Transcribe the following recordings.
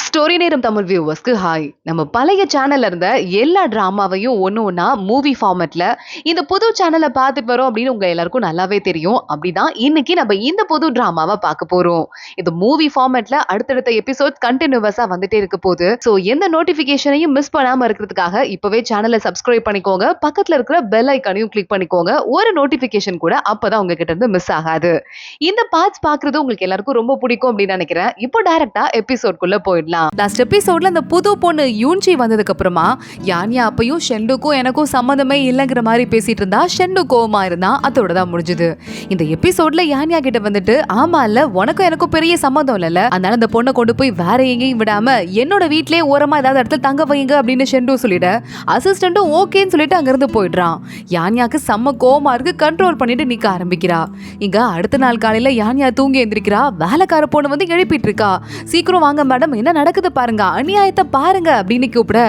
Story நேரம் Tamil வியூவர்ஸ்க்கு hi. நம்ம பழைய சேனல்ல இருந்த எல்லா டிராமாவையும் ஒன்று ஒன்றா மூவி ஃபார்மேட்ல இந்த புது சேனலை பார்த்துட்டு வரோம் அப்படின்னு உங்க எல்லாருக்கும் நல்லாவே தெரியும். அப்படிதான் இன்னைக்கு நம்ம இந்த புது டிராமாவை பார்க்க போறோம். இது மூவி ஃபார்மேட்ல அடுத்தடுத்த எபிசோட் கண்டினியூவஸா வந்துட்டே இருக்க போகுது. ஸோ எந்த நோட்டிபிகேஷனையும் மிஸ் பண்ணாம இருக்கிறதுக்காக இப்பவே சேனலை சப்ஸ்கிரைப் பண்ணிக்கோங்க. பக்கத்துல இருக்கிற பெல் ஐக்கானையும் கிளிக் பண்ணிக்கோங்க. ஒரு நோட்டிபிகேஷன் கூட அப்பதான் உங்ககிட்ட இருந்து மிஸ் ஆகாது. இந்த பார்ட்ஸ் பார்க்கறது உங்களுக்கு எல்லாருக்கும் ரொம்ப பிடிக்கும் அப்படின்னு நினைக்கிறேன். இப்போ டைரக்டா எபிசோட்குள்ள போயிடலாம். லாஸ்ட் எபிசோட்ல அந்த புது பொண்ணு யூன்ஜி வந்ததுக்கு அப்புறமா யான்யா அப்பயும் ஷெண்டுக்கும் எனக்கும் சம்மந்தமே இல்லைங்கிற மாதிரி பேசிட்டு இருந்தா. ஷெண்டு கோவமா இருந்தா. அதோட தான் முடிஞ்சது. இந்த எபிசோட்ல யான்யா கிட்ட வந்துட்டு ஆமா இல்ல உனக்கும் எனக்கும் பெரிய சம்மந்தம் இல்ல, அதனால அந்த பொண்ணை கொண்டு போய் வேற எங்கேயும் விடாம என்னோட வீட்லயே ஓரமா ஏதாவது இடத்துல தங்க வைங்க அப்படின்னு ஷெண்டு சொல்லிட அசிஸ்டன்ட்டும் ஓகேன்னு சொல்லிட்டு அங்கிருந்து போயிடுறான். யான்யாக்கு செம்ம கோவமா இருக்கு. கண்ட்ரோல் பண்ணிட்டு நிக்க ஆரம்பிக்கிறா. இங்க அடுத்த நாள் காலையில யான்யா தூங்கி எந்திரிக்கிறா. வேலைக்கார பொண்ணு வந்து எழுப்பிட்டு இருக்கா. சீக்கிரம் வாங்க மேடம், என்ன நடக்குது பாருங்க, அநியாயத்தை பாருங்க அப்படின்னு கூப்பிட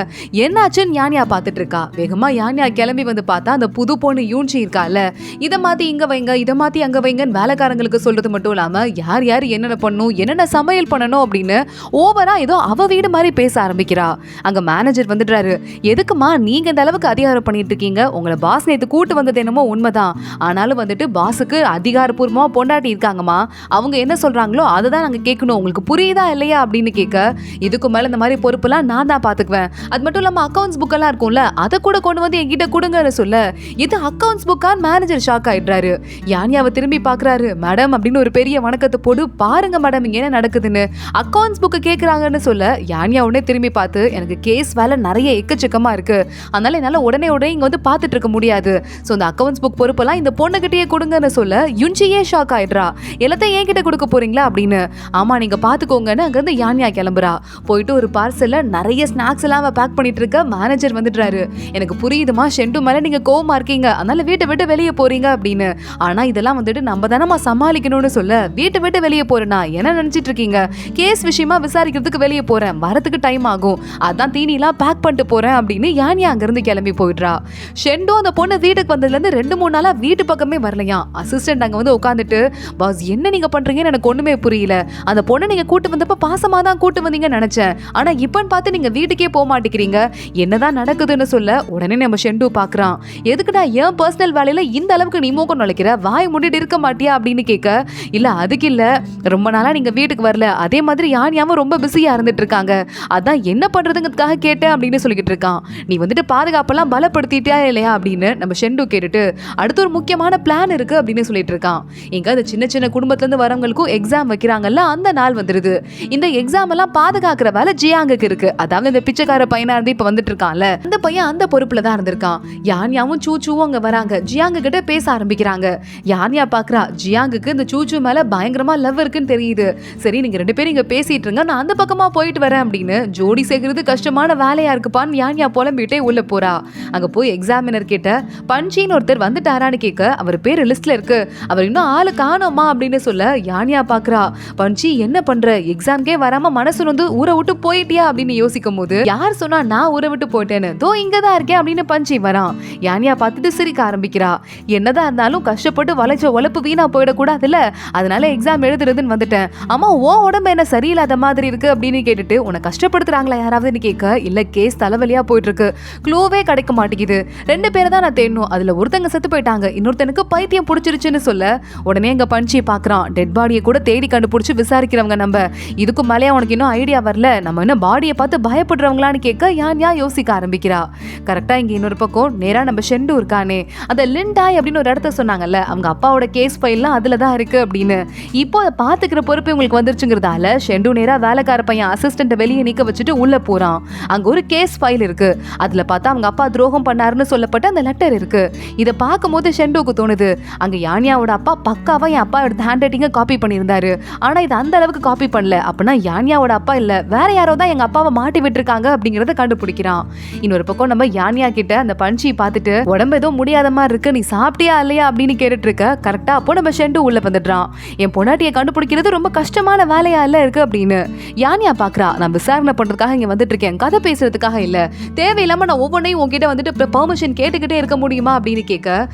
என்னாச்சுன்னு யான்யா பார்த்துட்டு இருக்கா. வேகமா யான்யா கிளம்பி வந்து பார்த்தா அந்த புது பொண்ணு யூன்ஜி இருக்கால, இதை மாத்தி இங்க வைங்க இதை மாத்தி அங்க வைங்கன்னு வேலைக்காரங்களுக்கு சொல்றது மட்டும் இல்லாம யார் யார் என்னென்ன பண்ணணும் என்னென்ன சமையல் பண்ணணும் அப்படின்னு ஓவரா ஏதோ அவ வீடு மாதிரி பேச ஆரம்பிக்கிறா. அங்க மேனேஜர் வந்துடுறாரு. எதுக்குமா நீங்க இந்த அளவுக்கு அதிகாரம் பண்ணிட்டு இருக்கீங்க? உங்களை பாஸ் நேத்து கூட்டு வந்தது என்னமோ உண்மைதான், ஆனாலும் வந்துட்டு பாஸுக்கு அதிகாரப்பூர்வமா பொண்டாட்டி இருக்காங்கம்மா, அவங்க என்ன சொல்றாங்களோ அதை தான் நாங்க கேட்கணும், உங்களுக்கு புரியுதா இல்லையா அப்படின்னு கேட்க இதுக்கு மேல இந்த மாதிரி பொறுப்புலாம் நான் தான் பாத்துக்குவேன், அது மட்டும் இல்லாம அக்கௌண்ட்ஸ் புக் எல்லாம் இருக்கும்ல அதை கூட கொண்டு வந்து என்கிட்ட கொடுங்கன்னு சொல்ல இது அக்கௌண்ட்ஸ் புக்கான்னு மேனேஜர் ஷாக் ஆயிடுறாரு. யான்யாவை திரும்பி பாக்குறாரு. மேடம் அப்படின்னு ஒரு பெரிய வணக்கத்தை போடு, பாருங்க மேடம் இங்க என்ன நடக்குதுன்னு. அக்கௌண்ட்ஸ் புக்கு கேட்கறாங்கன்னு சொல்ல யான்யா உடனே திரும்பி பார்த்து எனக்கு கேஸ் வேலை நிறைய எக்கச்சக்கமா இருக்கு, அதனால என்னால உடனே இங்க வந்து பாத்துட்டு இருக்க முடியாது, ஸோ இந்த அக்கௌண்ட்ஸ் புக் பொறுப்பெல்லாம் இந்த பொண்ணுகிட்டயே கொடுங்கன்னு சொல்ல யுன்ஜியே ஷாக் ஆயிடுறா. எல்லாத்தையும் என்கிட்ட கொடுக்க போறீங்களா அப்படின்னு. ஆமா நீங்க பாத்துக்கோங்கன்னு அங்கிருந்து யான்யா கிளம்புறா. போயிட்டு ஒரு பார்சல்ல நிறைய ஸ்நாக்ஸ் எல்லாம் பேக் பண்ணிட்டு இருக்க மேனேஜர் வந்துடுறாரு. எனக்கு புரியுதுமா ஷெண்டு மேல நீங்க கோவமா இருக்கீங்க, அதனால வீட்டை விட்டு வெளியே போறீங்க அப்படின்னு. ஆனா இதெல்லாம் வந்துட்டு நம்ம தானமா சமாளிக்கணும்னு சொல்ல வீட்டை விட்டு வெளியே போறேனா என்ன நினைச்சிட்டு இருக்கீங்க, கேஸ் விஷயமா விசாரிக்கிறதுக்கு வெளியே போறேன், வரதுக்கு டைம் ஆகும், அதான் தீனிலாம் பேக் பண்ணிட்டு போறேன் அப்படின்னு யான்யா அங்கிருந்து கிளம்பி போயிடுறா. ஷெண்டு அந்த பொண்ணு வீட்டுக்கு வந்ததுல இருந்து 2-3 நாளா வீட்டு பக்கமே வரலையா. அசிஸ்டன்ட் அங்க வந்து உட்காந்துட்டு பாஸ் என்ன நீங்க பண்றீங்கன்னு எனக்கு ஒண்ணுமே புரியல, அந்த பொண்ணை நீங்க கூட்டு வந்தப்ப பாசமா தான் கூட்டு வந்தீங்கன்னு நினைச்சேன், ஆனா இப்பன்னு பார்த்து நீங்க வீட்டுக்கே போக மாட்டேங்கிறீங்க, என்னதான் நடக்குதுன்னு சொல்ல உடனே நம்ம ஷெண்டு பாக்குறான். எதுக்குடா என் பர்சனல் வேலையில இந்த அளவுக்கு நீ மூக்கம் நுழைக்கிற, வாய் மூடிட்டு இருக்க மாட்டியா அப்படின்னு கேட்க இல்ல அதுக்கு இல்ல, ரொம்ப நாளா நீங்க வீட்டுக்கு வரல, அதே மாதிரி யான்யாவும் ரொம்ப பிஸியா இருந்துட்டு இருக்காங்க, அதான் என்ன பண்றதுங்கிறதுக்காக கேட்டேன் அப்படின்னு சொல்லிக்கிட்டு இருக்கான். நீ வந்துட்டு பாதுகாப்பெல்லாம் பலப்படுத்திட்டியா இல்லையா அப்படின்னு நம்ம ஷெண்டு கேட்டுட்டு அடுத்து ஒரு முக்கியமான பிளான் இருக்கு அப்படின்னு சொல்லிட்டு இருக்கான். இங்க அந்த சின்ன சின்ன குடும்பத்துல இருந்து வரவங்களுக்கும் எக்ஸாம் வைக்கிறாங்கல்ல, அந்த நாள் வந்துருது. இந்த எக்ஸாம் எல்லாம் பாதுகாக்கிற வேலை ஜியாங்குக்கு இருக்கு. அதாவது இந்த பிச்சைக்கார பையனா இருந்து இப்ப வந்துட்டு இருக்கான்ல, அந்த பையன் அந்த பொறுப்புல தான் இருந்திருக்கான். யான்யாவும் சூச்சுவும் அங்க வராங்க. ஜியாங்கு கிட்ட பேச ஆரம்பிக்கிறாங்க. யான்யா பாக்குறா ஜியாங்குக்கு இந்த சூச்சு மேல பயங்கரமா லவ் இருக்குன்னு தெரியுது. சரி நீங்க 2 பேரும் இங்க பேசிட்டு இருங்க, நான் அந்த பக்கமா போயிட்டு வரேன் அப்படின்னு. ஜோடி சேர்க்கிறது கஷ்டமான வேலையா இருக்குப்பான்னு யான்யா புலம்பிட்டே உள்ள போறா. அங்க போய் எக்ஸாமினர் கிட்ட பஞ்சின்னு ஒருத்தர் வந்துட்டாரான்னு கேட்க அவர் பேர் லிஸ்ட்ல இருக்கு, அவர் இன்னும் ஆளு காணோமா அப்படின்னு சொல்ல யான்யா பாக்குறா. பஞ்சி என்ன பண்ற, எக்ஸாம்கே வராம மனசு வந்து ஊரை விட்டு போயிட்டியா அப்படின்னு யோசிக்கும் போது யார் சொன்னா நான் ஊரை விட்டு போயிட்டேன்னு, தோ இங்கதான் இருக்கேன் அப்படின்னு பஞ்சி வரான். யான்யா பார்த்துட்டு சிரிக்க ஆரம்பிக்கிறா. என்னதான் இருந்தாலும் கஷ்டப்பட்டு வளைச்ச உழைப்பு வீணா போயிடக்கூடாதுல்ல, அதனால எக்ஸாம் எழுதுறதுன்னு வந்துட்டேன். ஆமா உன் உடம்பு என்ன சரியில்லாத மாதிரி இருக்கு அப்படின்னு கேட்டுட்டு உன்னை கஷ்டப்படுத்துறாங்களா யாராவதுன்னு கேட்க இல்ல கேஸ் தலைவலியா போயிட்டு இருக்கு, க்ளூவே கிடைக்க மாட்டேங்குது, 2 பேரை தான் நான் தேடணும், அதுல ஒருத்தங்க செத்து போயிட்டாங்க, இன்னொருத்தனுக்கு பைத்தியம் பிடிச்சிருச்சுன்னு சொல்ல உடனே எங்க பஞ்சி பாக்குறான். டெட் பாடியை கூட தேடி கண்டுபிடிச்சு விசாரிக்கிறவங்க நம்ம, இதுக்கு மேலே உனக்கு இன்னும் ஐடியா வரல, நம்ம என்ன பாடியை பார்த்து பயப்படுறவங்களான்னு கேட்க யான்யா யோசிக்க ஆரம்பிக்கிறா. கரெக்டா இங்க இன்னொரு பக்கம் நேரா நம்ம ஷெண்டு இருக்கானே, அந்த லிண்டாய் அப்படின்னு ஒரு இடத்த சொன்னாங்கல்ல, அவங்க அப்பாவோட கேஸ் ஃபைல்லாம் அதுலதான் இருக்கு அப்படின்னு. இப்போ அதை பாத்துக்கிற பொறுப்பு உங்களுக்கு வந்துருச்சுங்கிறதால ஷெண்டு நேரா வேலைக்கார பையன் அசிஸ்டன்ட் வெளியே நிக்க வச்சுட்டு உள்ள போறான். அங்க ஒரு கேஸ் ஃபைல் இருக்கு. அதுல பார்த்தா அவங்க அப்பா துரோகம் பண்ணாருன்னு சொல்லப்பட்ட அந்த லெட்டர் இருக்கு. இதை பார்க்கும்போது ஷெண்டுக்கு தோணுது அங்க யான்யாவோட அப்பா பக்காவா என் அப்பா எடுத்த ஹேண்ட் ரைட்டிங்க காப்பி பண்ணியிருந்தாரு, ஆனா இது அந்த அளவுக்கு காப்பி பண்ணல, அப்படின்னா யான்யாவோட அப்பா இல்ல வேற யாரோ தான் எங்க அப்பாவை மாட்டி விட்டுருக்காங்க அப்படிங்கறத கண்டுபிடிக்கிறான். இன்னொரு பக்கம் நம்ம யான்யா கிட்ட அந்த பஞ்சி பார்த்துட்டு உடம்பு ஏதோ முடியாத மாதிரி இருக்கு, நீ சாப்பிட்டியா இல்லையா அப்படின்னு கேட்டுட்டு இருக்க. கரெக்டா அப்போ நம்ம ஷெண்டு உள்ள வந்துடுறான். என் பொண்டாட்டியை கண்டுபிடிக்கிறது ரொம்ப கஷ்டமான வேலையா இல்ல இருக்கு அப்படின்னு. யான்யா பாக்குறா நான் விசாரணை பண்றதுக்காக இங்க வந்துட்டு இருக்கேன், கதை பேசுறதுக்காக இல்ல, தேவையில்லாம நான் ஒவ்வொன்றையும் உங்ககிட்ட வந்துட்டு பெர்மிஷன் கேட்டுக்கிட்டே இருக்க முடியுமா அப்படின்னு கேட்க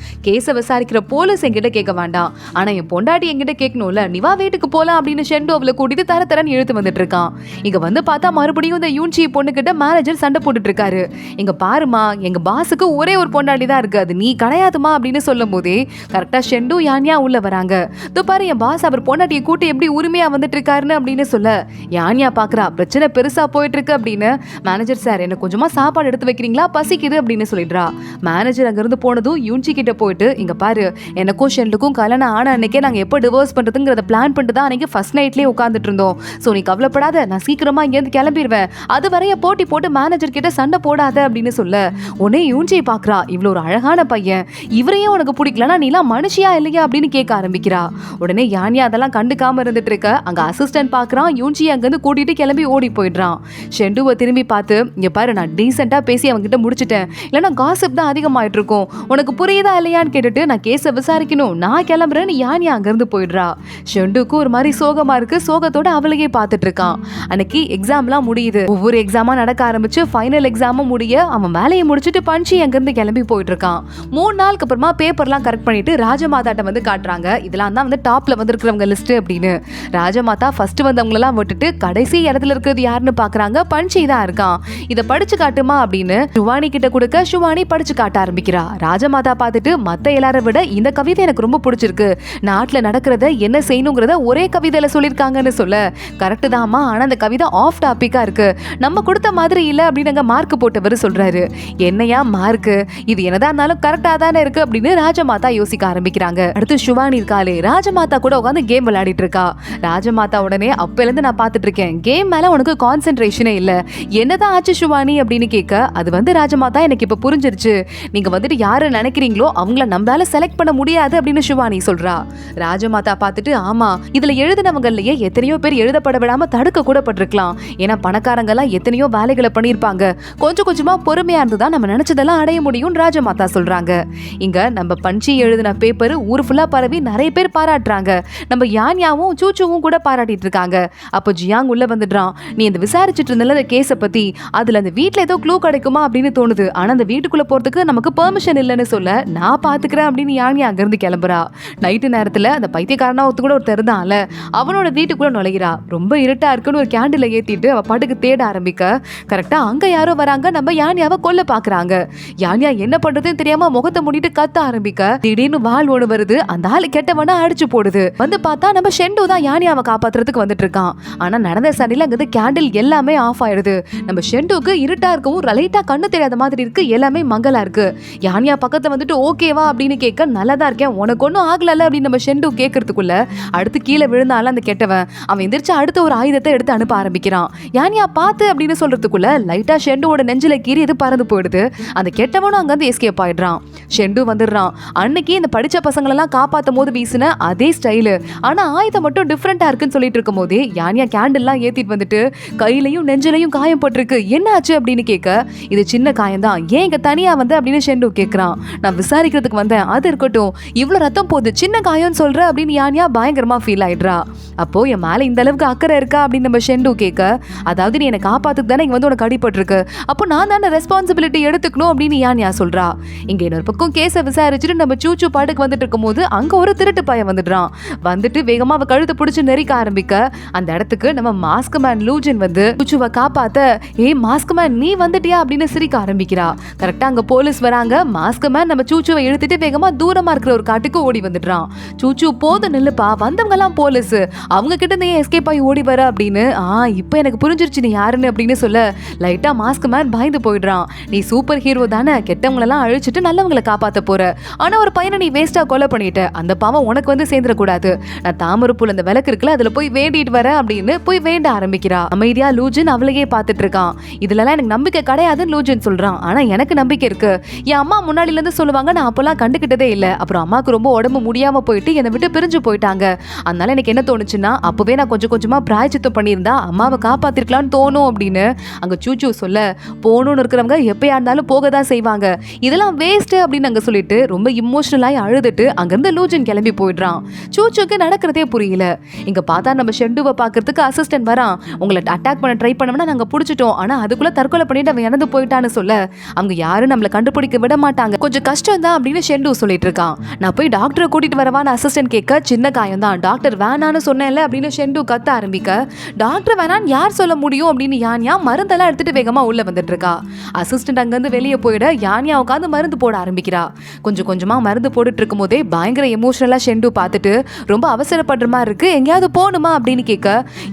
கேஸை விசாரிக்கிற போலீஸ் என்கிட்ட கேட்க வேண்டாம், ஆனா என் பொண்டாட்டி என்கிட்ட கேட்கணும்ல, நீ வா வீட்டுக்கு போலாம் அப்படின்னு ஷெண்டு அவளை கூட்டிட்டு தரன்னு இழுத்து வந்துட்டு இருக்கான். இங்க வந்து பார்த்தா மறுபடியும் இந்த யூன்சி பொண்ணுகிட்ட மேனேஜர் சண்டை போட்டுட்டு இருக்காரு. இங்க பாருமா, எங்க பாஸுக்கு ஒரே ஒரு பொண்டாட்டி தான் இருக்கு, அது நீ கிடையாதுமா அப்படின்னு சொல்லும் போதே கரெக்டா ஷெண்டு யான்யா உள்ள வராங்க. இதோ பாரு என் பாஸ் அவர் பொண்டாட்டியை கூட்டி எப்படி உரிமையா வந்துட்டு இருக்காருன்னு அப்படின்னு சொல்ல யான்யா பாக்குறா பிரச்சனை பெருசா போயிட்டு இருக்கு அப்படின்னு. மேனேஜர் சார் எனக்கு கொஞ்சமா சாப்பாடு எடுத்து வைக்கிறீங்களா, பசிக்குது அப்படின்னு சொல்லிடுறா. மேனேஜர் அங்க இருந்து போனதும் யூன்சி கிட்ட போயிட்டு இங்க பாரு எனக்கும் ஷெண்டுக்கும் கல்யாணம் ஆன அன்னைக்கே நாங்க எப்போ டிவோர்ஸ் பண்றதுங்கிறத பிளான் பண்ணிட்டு தான் அன்னைக்கு ஃபர்ஸ்ட் நைட்லயே உட்காந்துட்டு இருந்தோம். சோ நீ கவலைப்படாத, நான் சீக்கிரமா இங்க இருந்து கிளம்பிடுவேன், அது வரைய போட்டி போட்டு மேனேஜர் கிட்ட சண்டை போடாத அப்படின்னு சொல்ல உடனே யூன்சி பாக்குறா இவ்வளவு ஒரு அழகான பையன், இவரையும் உனக்கு பிடிக்கலனா நீலாம் மனுஷியா இல்லையா அப்படின்னு கேட்க ஆரம்பிக்கிறா. உடனே யானியா அதெல்லாம் கண்டுக்காம இருந்துட்டு இருக்க அங்க அசிஸ்டன்ட் பாக்குறான். யூன்சி அங்க இருந்து கூட்டிட்டு கிளம்பி ஓடி போயிடுறான். ஷெண்டுவை திரும்பி பார்த்து இங்க பாரு நான் டீசெண்டா பேசி அவங்க கிட்ட முடிச்சிட்டேன், இல்லைன்னா காசிப் தான் அதிகமாயிட்டு இருக்கும், உனக்கு புரியுதா இல்லையான்னு கேட்டுட்டு நான் கேஸை விசாரிக்கணும், நான் கிளம்புறேன்னு யானியா அங்க இருந்து போயிடுறா. ஷெண்டுக்கு ஒரு மாதிரி சோகமா இருக்கு. சோகத்தோட அவளையே பார்த்துட்டு இருக்கான். அன்னைக்கு எக்ஸாம்லாம் முடியுது. ஒவ்வொரு எக்ஸாமா நடக்க ஆரம்பிச்சு ஃபைனல் எக்ஸாமும் முடிய அவன் வேலையை முடிச்சுட்டு பஞ்சி அங்க இருந்து கிளம்பி போயிட்டு இருக்கான். 3 நாளுக்கு அப்புறமா பேப்பர்லாம் கரெக்ட் பண்ணிட்டு ராஜமாதாட்ட வந்து காட்டுறாங்க. இதெல்லாம் தான் வந்து டாப்ல வந்து இருக்கிறவங்க லிஸ்ட் அப்படின்னு. ராஜமாதா ஃபர்ஸ்ட் வந்தவங்க எல்லாம் விட்டுட்டு கடைசி இடத்துல இருக்கிறது யாருன்னு பாக்குறாங்க. பஞ்சி தான் இருக்கான். இத படிச்சு காட்டுமா அப்படின்னு ஷுவானி கிட்ட கொடுக்க ஷுவானி படிச்சு காட்ட ஆரம்பிக்கிறா. ராஜமாதா பார்த்துட்டு மத்த எல்லாரை விட இந்த கவிதை எனக்கு ரொம்ப பிடிச்சிருக்கு, நாட்டுல நடக்கிறத என்ன செய்யணுங்கிறத ஒரே கவிதையில சொல்லியிருக்காங்கன்னு சொல்ல கரெக்ட் தாமா, ஆனா அந்த கவிதை ஆஃப் டாபிக்கா இருக்கு, நம்ம கொடுத்த மாதிரி இல்ல அப்படின்னு மார்க் போட்டவர் சொல்றாரு. என்னையா மார்க், இது என்னதான் இருந்தாலும் கரெக்டா தானே இருக்கு அப்படின்னு ராஜமாதா யோசிக்க ஆரம்பிக்கிறாங்க. அடுத்து ஷுவானி இருக்காளே, ராஜமாதா கூட உட்காந்து கேம் விளையாடிட்டு இருக்கா. ராஜமாதா உடனே அப்பல இருந்து நான் பார்த்துட்டு இருக்கேன், கேம் மேல உனக்கு கான்சென்ட்ரேஷனே இல்ல, என்னதான் ஆச்சு ஷுவானி அப்படின்னு கேட்க அது வந்து ராஜமாதா எனக்கு இப்ப புரிஞ்சிருச்சு, நீங்க வந்துட்டு யாரு நினைக்கிறீங்களோ அவங்கள நம்மளால செலக்ட் பண்ண முடியாது அப்படின்னு ஷுவானி சொல்றா. ராஜமாதா பார்த்துட்டு ஆமா, இதுல எழுதினவங்கலயே எத்தனையோ பேர் எழுதப்பட விடாம தடுக்க கூட பட்டிருக்கலாம், ஏன்னா பணக்காரங்க எல்லாம் எத்தனையோ வேலைகளை பண்ணிருப்பாங்க, கொஞ்சம் கொஞ்சமா பொறுமையா இருந்துதான் நம்ம நினைச்சதெல்லாம் அடைய முடியும் ராஜமாதா சொல்றாங்க. இங்க நம்ம பஞ்சி எழுதின பேப்பர் ஊர் ஃபுல்லா பரவி நிறைய பேர் பாராட்டுறாங்க. நம்ம யான்யாவும் சூச்சுவும் கூட பாராட்டிட்டு இருக்காங்க. அப்போ ஜியாங் உள்ள வந்துடுறான். நீ இந்த விசாரிச்சுட்டு இருந்தல அந்த கேஸ பத்தி, அதுல அந்த வீட்டுல ஏதோ க்ளூ கிடைக்குமா அப்படின்னு தோணுது, ஆனா அந்த வீட்டுக்குள்ள போறதுக்கு நமக்கு பெர்மிஷன் இல்லைன்னு சொல்ல நான் பாத்துக்கிறேன் அப்படின்னு யான்யா அங்க இருந்து கிளம்புறா. நைட்டு நேரத்துல அந்த பைத்தியக்காரனா ஒருத்த கூட ஒருத்தர் இருந்தான்ல, அவனோட வீட்டுக்குள்ள நுழைகிறா. ரொம்ப இருட்டா இருக்குன்னு ஒரு கேண்டில ஏத்திட்டு அவ பாட்டுக்கு தேட ஆரம்பிக்க கரெக்டா அங்க யாரோ வராங்க. நம்ம யான்யாவை கொல்ல பாக்குறாங்க. யான்யா என்ன பண்றதுன்னு தெரியாம முகத்தை மூடிட்டு கத்த ஆரம்பிக்க திடீர்னு வாள் ஒண்ணு வருது. அந்த ஆளு கெட்டவன அடிச்சு போடுது. வந்து பார்த்தா நம்ம ஷெண்டு தான் யான்யாவை காப்பாத்துறதுக்கு வந்துட்டு இருக்கான். ஆனா நடந்த சண்டையில அங்க கேண்டில் எல்லாமே ஆஃப் ஆயிடுது. நம்ம ஷெண்டுக்கு இருட்டா இருக்கவும் லைட்டா கண்ணு தெரியாத மாதிரி இருக்கு, எல்லாமே மங்கலா இருக்கு. யான்யா பக்கத்துல வந்துட்டு ஓகேவா அப்படின்னு கேட்க நல்லதா இருக்கேன், உனக்கு ஒன்னும் ஆகல அப்படின்னு நம்ம ஷெண்டு கேட்கறதுக்குள்ள அடுத்து கீழே விழுந்தால அந்த கெட்டவன் அவன் எந்திரிச்சு அடுத்த ஒரு ஆயுதத்தை எடுத்து அனுப்ப ஆரம்பிக்கிறான். யான்யா பார்த்து அப்படின்னு சொல்றதுக்குள்ள லைட்டா ஷெண்டுவோட நெஞ்சில கீறி இது பறந்து போயிடுது. அந்த கெட்டவனும் அங்க இருந்து எஸ்கேப் ஆயிடுறான். ஷெண்டு வந்துடுறான். அன்னைக்கு இந்த படிச்ச பசங்களெல்லாம் காப்பாத்தும் போது வீசின அதே ஸ்டைலு, ஆனா ஆயுதம் மட்டும் டிஃப்ரெண்டா இருக்குன்னு சொல்லிட்டு இருக்கும் போதே யான்யா கேண்டில்லாம் ஏத்திட்டு வந்துட்டு கையிலையும் நெஞ்சிலையும் காயம் போட்டிருக்கு, என்ன ஆச்சு அப்படின்னு கேட்க இது சின்ன காயம் தான், ஏன் இங்க தனியா வந்து அப்படின்னு ஷெண்டு கேட்கறான். நான் விசாரிக்கிறதுக்கு வந்தேன், அது இருக்கட்டும், இவ்வளவு ரத்தம் போகுது, சின்ன காயம் சொல்ற அப்படின்னு யான்யா பயங்கரமா ஃபீல் ஆயிடுறா. அப்போ என் மேல இந்த அளவுக்கு அக்கறை இருக்கா அப்படின்னு நம்ம ஷெண்டு கேட்க, அதாவது நீ என்னை காப்பாத்துக்கு தானே இங்க வந்து உனக்கு அடிபட்டிருக்கு, அப்போ நான் தானே ரெஸ்பான்சிபிலிட்டி எடுத்துக்கணும் அப்படின்னு யான்யா சொல்றா. இங்க இன்னொரு பக்கம் கேஸை விசாரிச்சுட்டு நம்ம சூச்சு பாட்டுக்கு வந்துட்டு இருக்கும் போது அங்க ஒரு திருட்டு பையன் வந்துடுறான். வந்துட்டு வேகமா அவ கழுத்தை பிடிச்சு நெரிக்க ஆரம்பிக்க அந்த இடத்துக்கு நம்ம மாஸ்க் மேன் லூஜின் வந்து சூச்சுவை காப்பாத்த, ஏய் மாஸ்க் மேன் நீ வந்துட்டியா அப்படின்னு சிரிக்க ஆரம்பிக்கிறா. கரெக்டா அங்க போலீஸ் வராங்க. மாஸ்க் மேன் நம்ம சூச்சுவை இழுத்துட்டு வேகமா தூரமா இருக்கிற ஒரு காட்டுக்கு ஓடி வந்துடுறான். சூச்சு போதும் நில்லுப்பா, வந்தவங்க எல்லாம் போலீஸ், அவங்க கிட்ட இருந்து எஸ்கேப் ஆகி ஓடி வர அப்படின்னு. இப்ப எனக்கு புரிஞ்சிருச்சு நீ யாருன்னு அப்படின்னு சொல்ல லைட்டா மாஸ்க் மேன் பயந்து போயிடுறான். நீ சூப்பர் ஹீரோ தானே, கெட்டவங்களெல்லாம் அழிச்சிட்டு நல்லவங்களை காப்பாத்த போற, ஆனா ஒரு பையனை நீ வேஸ்டா கொலை பண்ணிட்ட, அந்த பாவம் உனக்கு வந்து சேர்ந்துடக்கூடாது, நான் தாமரைப்பூல அந்த விளக்கு இருக்குல்ல அதுல போய் வேண்டிட்டு வர அப்படின்னு போய் வேண்ட ஆரம்பிக்கிறா. அமைதியா லூஜின் அவளையே பார்த்துட்டு இருக்கான். இதுலலாம் எனக்கு நம்பிக்கை கிடையாதுன்னு லூஜின் சொல்றான். ஆனா எனக்கு நம்பிக்கை இருக்கு, என் அம்மா முன்னாடில இருந்து சொல்லுவாங்க, நான் அப்பெல்லாம் கண்டுக்கிட்டதே இல்லை, அப்புறம் அம்மாக்கு ரொம்ப உடம்பு முடியாம போயிட்டு என்னை விட்டு பிரிஞ்சு போயிட்டாங்க, அதனால எனக்கு என்ன தோணுச்சுன்னா அப்பவே நான் கொஞ்சம் கொஞ்சமா பிராயச்சித்தம் பண்ணியிருந்தா அம்மாவை காப்பாத்திருக்கலாம்னு தோணும் அப்படின்னு அங்க சூச்சு சொல்ல, போகணும்னு இருக்கிறவங்க எப்பயா இருந்தாலும் போக தான் செய்வாங்க, இதெல்லாம் வேஸ்ட் அப்படின்னு அங்க சொல்லிட்டு ரொம்ப இமோஷனலாய் அழுதுட்டு அங்கிருந்து லூஜின் கிளம்பி போயிடுறான். சூச்சுக்கு நடக்கிறதே புரியல. இங்க பார்த்தா நம்ம ஷெண்டுவை பாக்குறதுக்கு அசிஸ்டன்ட் வரான். உங்களை அட்டாக் பண்ண ட்ரை பண்ணவனா நாங்க பிடிச்சிட்டோம், ஆனா அதுக்குள்ள தற்கொலை பண்ணிட்டு அவன் இறந்து போயிட்டான்னு சொல்ல அவங்க யாரும் நம்மளை கண்டுபிடிக்க விட மாட்டாங்க, கொஞ்சம் கஷ்டம் தான் அப்படின்னு ஷெண்டு சொல்லிட்டு இருக்கான். நான் போய் டாக்டரை கூட்டிட்டு வரவான்னு அசிஸ்டன்ட் கேட்க, சின்ன காயம் தான் டாக்டர் வேணான்னு சொன்னேன்ல அப்படின்னு ஷெண்டு கத்த ஆரம்பிக்க, டாக்டர் டாக்டர் வேணான்னு யார் சொல்ல முடியும் அப்படின்னு யான்யா மருந்தெல்லாம் எடுத்துட்டு வேகமா உள்ள வந்துட்டு இருக்கா. அசிஸ்டன்ட் அங்கிருந்து வெளியே போயிட யான்யா உட்காந்து மருந்து போட ஆரம்பிக்கிறா. கொஞ்சம் கொஞ்சமா மருந்து போட்டுட்டு இருக்கும் போதே பயங்கர எமோஷனலா ஷெண்டு பார்த்துட்டு ரொம்ப அவசரப்படுற மாதிரி இருக்கு, எங்கேயாவது போகணுமா அப்படின்னு கேட்க,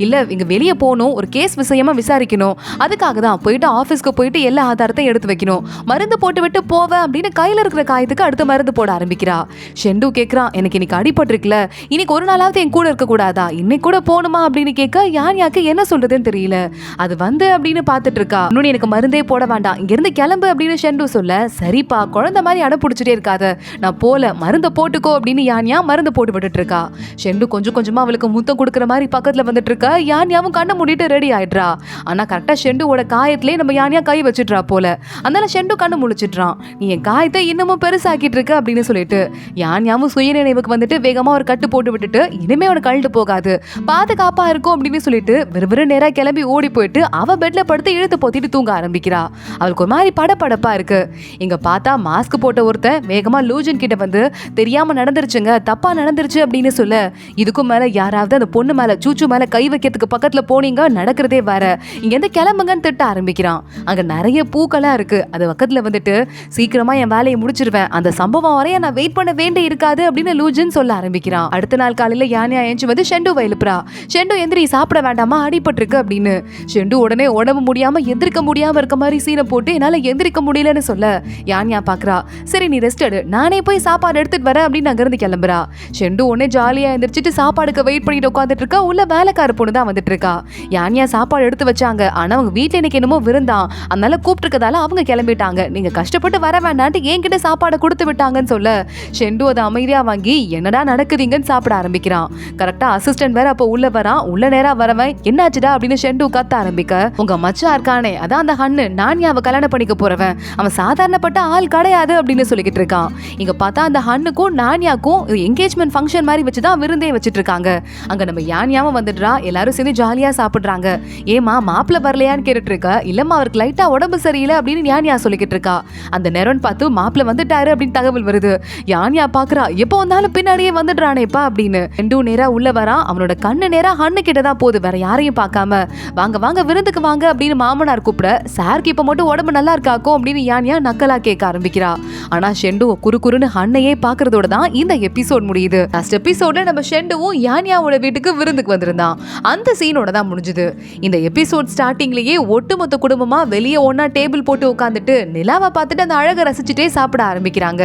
இல்ல இங்க வெளியே போகணும், ஒரு கேஸ் விஷயமா விசாரிக்கணும், அதுக்காக தான் போயிட்டு ஆஃபீஸ்க்கு போயிட்டு எல்லா ஆதாரத்தையும் எடுத்து வைக்கணும், மருந்து போட்டு விட்டு போவேன் அப்படின்னு கையில இருக்கிற காயத்துக்கு அடுத்து மருந்து போட ஆரம்பிக்கிறா. ஷெண்டு கேட்கறான், எனக்கு இன்னைக்கு அடிபட்டிருக்குல, இன்னைக்கு ஒரு நாளாவது என் கூட இருக்க கூடாதா, இன்னைக்கு கூட போகணுமா அப்படின்னு கேட்க யான்யாக்கு என்ன சொல்றதுன்னு தெரியல. அது வந்து அப்படின்னு பார்த்துட்டு இருக்கா. இன்னொன்னு எனக்கு மருந்தே போட வேண்டாம், இங்க இருந்து கிளம்பு அப்படின்னு ஷெண்டு சொல்ல, சரிப்பா குழந்தை மாதிரி அடம் பிடிச்சிட்டே இருக்காத, நான் போல மருந்தை போட்டுக்கோ அப்படின்னு யான்யா மருந்து போட்டு விட்டுட்டு இருக்கா. ஷெண்டு கொஞ்சம் கொஞ்சமா அவளுக்கு முத்தம் கொடுக்குற மாதிரி பக்கத்துல வந்துட்டு இருக்கா. யான்யாவும் கண்ணை மூடிட்டு ரெடி ஆயிடுறா. ஆனா கரெக்டா ஷெண்டுவோட காயத்திலே நம்ம யான்யா கை வச்சிட்றா போல. அதனால ஷெண்டு கண்ணு முழிச்சிட்றான். நீ என் காயத்தை இன்னமும் பெருசாக்கிட்டு இருக்க அப்படின்னு சொல்லிட்டு யான்யாவும் சுயநினைவுக்கு வந்துட்டு வேகமா ஒரு கட்டு போட்டு விட்டுட்டு, இனிமே அவனுக்கு கழட்டு போகாது, பாதுகாப்பா இருக்கும் அப்படின்னு சொல்லிட்டு விறுவிறு நேரா கிளம்பி ஓடி போயிட்டு அவ பெட்ல படுத்து இழுத்து போத்திட்டு தூங்க ஆரம்பிக்கிறா. அவளுக்கு ஒரு மாதிரி படப்படப்பா இருக்கு. இங்க பார்த்தா மாஸ்க் போட்ட ஒருத்தன் வேகமா லூஜன் கிட்ட வந்து, தெரியாம நடந்துருச்சுங்க, தப்பா நடந்துருச்சு அப்படின்னு சொல்ல, இதுக்கும் மேல யாராவது அந்த பொண்ணு மேல சூச்சு மேல கை வைக்கிறதுக்கு பக்கத்துல போனீங்க நடக்கிறதே வேற, இங்க இருந்து கிளம்புங்கன்னு திட்ட ஆரம்பிக்கிறான். அங்க நிறைய பூக்களா இருக்கு. அது பக்கத்துல வந்துட்டு, சீக்கிரமா என் வேலையை முடிச்சிருவேன், அந்த சம்பவம் வரைய நான் வெயிட் பண்ண வேண்டி இருக்காது அப்படின்னு லூஜன் சொல்ல ஆரம்பிக்கிறான். அடுத்த நாள் காலையில யானியா ஏஞ்சி வந்து ஷெண்டுவை எழுப்புறா. ஷெண்டு எந்திரி, சாப்பிட வேண்டாமா, அடிபட்டிருக்கு அப்படின்னு. ஷெண்டு உடனே உடம்பு முடியாம எந்திரிக்க முடியாம இருக்க மாதிரி சீனை போட்டு, என்னால எந்திரிக்க முடியலன்னு சொல்ல யானியா பாக்குறா. சரி நீ ரெஸ்ட் எடு, நானே போய் சாப்பாடு எடுத்துட்டு வரேன் அப்படின்னு அங்கிருந்து கிளம்புறா. ஷெண்டு உடனே ஜாலியா எந்திரிச்சிட்டு சாப்பாடுக்கு வெயிட் பண்ணிட்டு உட்காந்துட்டு இருக்கா. உள்ள வேலைக்கார பொண்ணு தான் வந்துட்டு இருக்கா. யானியா சாப்பாடு எடுத்து வச்சாங்க, ஆனா அவங்க வீட்டுல எனக்கு என்னமோ விருந்தான், அதனால கூப்பிட்டுருக்கதால அவங்க கிளம்பிட்டாங்க, நீங்க கஷ்டப்பட்டு வர வேண்டான்ட்டு என்கிட்ட சாப்பாடு கொடுத்து விட்டாங்கன்னு சொல்ல ஷெண்டு அதை அமைதியா வாங்கி என்னடா நடக்குதுங்கன்னு சாப்பிட ஆரம்பிக்கிறான். கரெக்டா அசிஸ்டன்ட் வேற அப்ப உள்ள வரான். உள்ள நேரா வரவன், என்னாச்சுடா அப்படின்னு ஷெண்டு கத்த ஆரம்பிக்க, உங்க மச்சா இருக்கானே அதான் அந்த ஹன்னு, நான் அவ கல்யாணம் பண்ணிக்க போறவன், அவன் சாதாரணப்பட்ட ஆள் கிடையாது அப்படின்னு சொல்லிக்கிட்டு இருக்கான். இங்க பார்த்தா அந்த ஹன்னுக்கும் நான்யாக்கும் என்கேஜ்மெண்ட் ஃபங்க்ஷன் மாதிரி வச்சுதான் விருந்தே வச்சுட்டு இருக்காங்க. அங்க நம்ம யான்யாவும் வந்துடுறா. எல்லாரும் சேர்ந்து ஜாலியா சாப்பிடுறாங்க. ஏமா மாப்பிள்ள வரலையான்னு கேட்டுட்டு இருக்க, இல்லம்மா அவருக்கு லைட்டா உடம்பு சரியில்லை அப்படின்னு யான்யா சொல்லிக்கிட்டு இருக்கா. அந்த நேரம் பார்த்து மாப்பிள்ள வந்துட்டாரு அப்படின்னு தகவல் வருது. யான்யா பாக்குறா, எப்போ வந்தாலும் பின்னாடியே வந்துடுறானேப்பா அப்படின்னு. ரெண்டு நேரா உள்ள வரா. அவனோட கண்ணு நேரா ஹன்னு கிட்டதான் போகுது, வேற யாரையும் பார்க்காம. வாங்க வாங்க விருந்துக்கு வாங்க அப்படின்னு மாமனார் கூப்பிட, சாருக்கு இப்ப மட்டும் உடம்பு நல்லா இருக்காக்கும் அப்படின்னு யான்யா நக்கலா கேட்க ஆரம்பிக்கிறா. ஆனா ஷெண்டு குறுகுறுன்னு ஹன்னையே பாக்குறதோட தான் இந்த எபிசோட் முடியுது. லாஸ்ட் எபிசோட்ல நம்ம ஷெண்டுவும் யான்யாவோட வீட்டுக்கு விருந்துக்கு வந்திருந்தான். அந்த சீனோட தான் முடிஞ்சுது. இந்த எபிசோட் ஸ்டார்டிங்லயே ஒட்டுமொத்த குடும்பமா வெளியே ஒன்னா டேபிள் போட்டு உட்காந்துட்டு நிலாவை பார்த்துட்டு அந்த அழகை ரசிச்சுட்டே சாப்பிட ஆரம்பிக்கிறாங்க.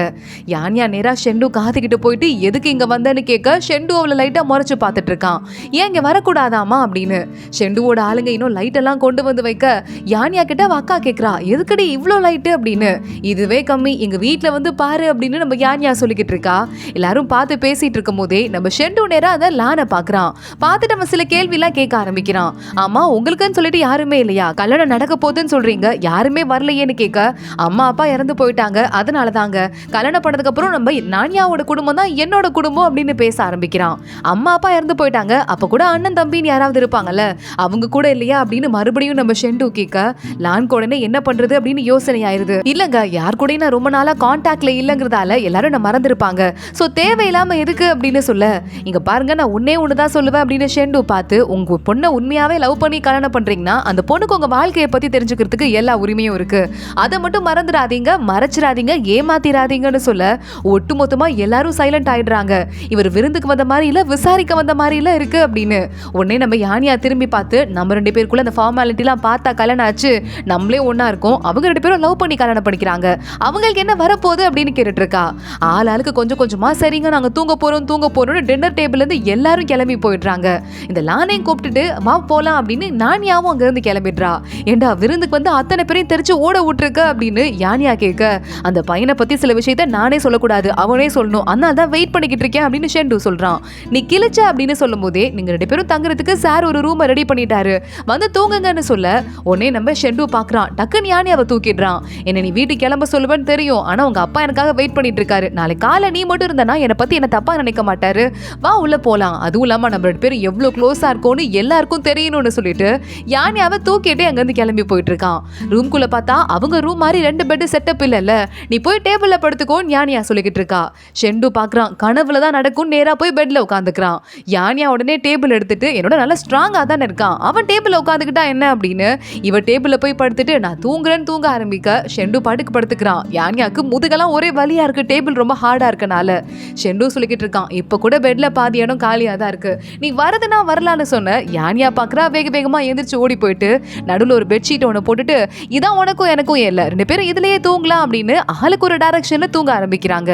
யான்யா நேரா ஷெண்டு காத்துக்கிட்டு போயிட்டு எதுக்கு இங்க வந்தேன்னு கேட்க, ஷெண்டு அவளை லைட்டா முறைச்சு பார்த்துட்டு இருக்கான். ஏன் இங்க வரக்கூடாதாமா அப்படின்னு. ஷெண்டுவோட ஆளுங்க இன்னும் லைட் எல்லாம் கொண்டு வந்து வைக்க யான்யா கிட்ட அக்கா கேக்குறா, எதுக்கடி இவ்ளோ லைட்டு அப்படின்னு. இதுவே கம்மி, எங்க வீட்டுல வந்து பாரு அப்படின்னு நம்ம யான்யா சொல்லிக்கிட்டு இருக்கா. எல்லாரும் பார்த்து பேசிட்டு இருக்கும் போதே நம்ம ஷெண்டு நேரா அதை லான பாக்குறான். பார்த்துட்டு நம்ம சில கேள்வி எல்லாம் கேட்க ஆரம்பிக்கிறான். ஆமா உங்களுக்குன்னு சொல்லிட்டு யாருமே இல்லையா, கல்யாணம் நடக்க போகுதுன்னு சொல்றீங்க, யாருமே வரலையேன்னு கேட்க, அம்மா அப்பா இறந்து போயிட்டாங்க, அதனால தாங்க கல்யாணம் பண்ணதுக்கு அப்புறம் நம்ம நான்யாவோட குடும்பம் தான் என்னோட குடும்பம் அப்படின்னு பேச ஆரம்பிக்கிறான். அம்மா அப்பா இறந்து போயிட்டாங்க, அப்ப கூட அண்ணன் தம்பின்னு யாராவது இருப்பாங்கல்ல, அவங்க கூட இல்லையா அப்படின்னு மறுபடியும் நம்ம ஷெண்டு கேட்க, லான் உடனே என்ன பண்றது அப்படின்னு யோசனை ஆயிருது. இல்லங்க யார் கூட நான் ரொம்ப நாளா கான்டாக்ட்ல இல்லங்கிறதால எல்லாரும் நான் மறந்துருப்பாங்க, சோ தேவையில்லாம எதுக்கு அப்படின்னு சொல்ல, இங்க பாருங்க நான் ஒண்ணுதான் சொல்லுவேன் அப்படின்னு ஷெண்டு பார்த்து, உங்க பொண்ணை உண்மையாவே லவ் பண்ணி கல்யாணம் பண்றீங்கன்னா அந்த பொண்ணுக்கு உங்க வாழ்க்கையை பத்தி தெரிஞ்சுக்கிறதுக்கு எல்லா உரிமையும் இருக்கு, அதை மட்டும் மறந்துடாதீங்க, மறைச்சிடாதீங்க, ஏமாத்திராதீங்கன்னு சொல்ல ஒட்டுமொத்தமா எல்லாரும் சைலண்ட் ஆயிடுறாங்க. இவர் விருந்துக்கு வந்த மாதிரி இல்ல, விசாரிக்க வந்த மாதிரி இல்ல இருக்கு அப்படின்னு. உடனே நம்ம யானியா திரும்பி பார்த்து, நம்ம ரெண்டு பேருக்குள்ள அந்த ஃபார்மாலிட்டி எல்லாம் பார்த்தா கல்யாணம் ஆச்சு, நம்மளே ஒன்னா இருக்கோம், அவங்க ரெண்டு பேரும் லவ் பண்ணி கல்யாணம் பண்ணிக்கிறாங்க, அவங்களுக்கு என்ன வரப்போகுது அப்படின்னு கேட்டுட்டு இருக்கா. ஆளுக்கு கொஞ்சம் கொஞ்சமா சரிங்க நாங்க தூங்க போறோம்னு டின்னர் டேபிள்ல இருந்து எல்லாரும் கிளம்பி போயிடுறாங்க. இந்த லானையும் கூப்பிட்டுட்டு வா போலாம் அப்படின்னு நானியாவும் அங்க இருந்து கிளம்பிடுறா. ஏண்டா விருந்துக்கு வந்து அத்தனை பேரையும் தெரிச்சு ஓட விட்டுருக்க அப்படின்னு யானியா கேட்க, அந்த பையனை பத்தி சில விஷயத்த நானே சொல்லக்கூடாது, அவனே சொல்லணும், அதனால தான் வெயிட் பண்ணிக்கிட்டு இருக்கேன் அப்படின்னு ஷெண்டு சொல்றான். நீ கிழிச்ச அப்படின்னு சொல்லும் போதே, நீங்க ரெண்டு பேரும் தங்குறதுக்கு சார் ஒரு ரூமை ரெடி பண்ணிட்டாரு, வந்து தூங்குங்கன்னு சொல்ல உடனே நம்ம ஷெண்டு பாக்குறான். டக்குன்னு யானியாவை தூக்கிடுறான். என்ன நீ வீட்டுக்கு கிளம்ப சொல்லுவேன்னு தெரியும், ஆனா உங்க அப்பா எனக்காக வெயிட் பண்ணிட்டு இருக்காரு, நாளைக்கு காலை நீ மட்டும் இருந்தனா என்னை பத்தி என்ன தப்பா நினைக்க மாட்டாரு, வா உள்ள போலாம், அதுவும் இல்லாம நம்ம ரெண்டு பேரும் எவ்வளவு க்ளோஸா இருக்கோம்னு எல்லாருக்கும் தெரியணும்னு சொல்லிட்டு யானியாவை தூக்கிட்டு அங்க இருந்து கிளம்பி போயிட்டு இருக்கான். ரூம்குள்ள பார்த்தா அவங்க ரூம் மாதிரி 2 பெட் செட்டப் இல்ல, நீ போய் டேபிள்ல படுத்துக்கோன்னு யானியா சொல்லிக்கிட்டு இருக்கா. ஷெண்டு பாக்குறான், கனவுல தான் நடக்கும், நேரா போய் பெட்ல உட்காந்துக்கிறான். யானியா உடனே டேபிள் எடுத்துட்டு, என்னோட நல்ல ஸ்ட்ராங் தூங்காதானே இருக்கான், அவன் டேபிள்ல உட்காந்துக்கிட்டா என்ன அப்படின்னு இவ டேபிள்ல போய் படுத்துட்டு நான் தூங்குறேன்னு தூங்க ஆரம்பிக்க ஷெண்டு பாட்டுக்கு படுத்துக்கிறான். யான்யாக்கு முதுகெல்லாம் ஒரே வலியா இருக்கு, டேபிள் ரொம்ப ஹார்டா இருக்கனால. ஷெண்டு சொல்லிக்கிட்டு இருக்கான், இப்ப கூட பெட்ல பாதி இடம் காலியா தான் இருக்கு, நீ வரதுனா வரலான்னு சொன்ன. யான்யா பாக்குறா, வேக வேகமா எந்திரிச்சு ஓடி போயிட்டு நடுவுல ஒரு பெட்ஷீட் ஒன்று போட்டுட்டு இதான் உனக்கும் எனக்கும் இல்ல, 2 பேரும் இதுலயே தூங்கலாம் அப்படின்னு ஆளுக்கு ஒரு டைரக்ஷன்ல தூங்க ஆரம்பிக்கிறாங்க.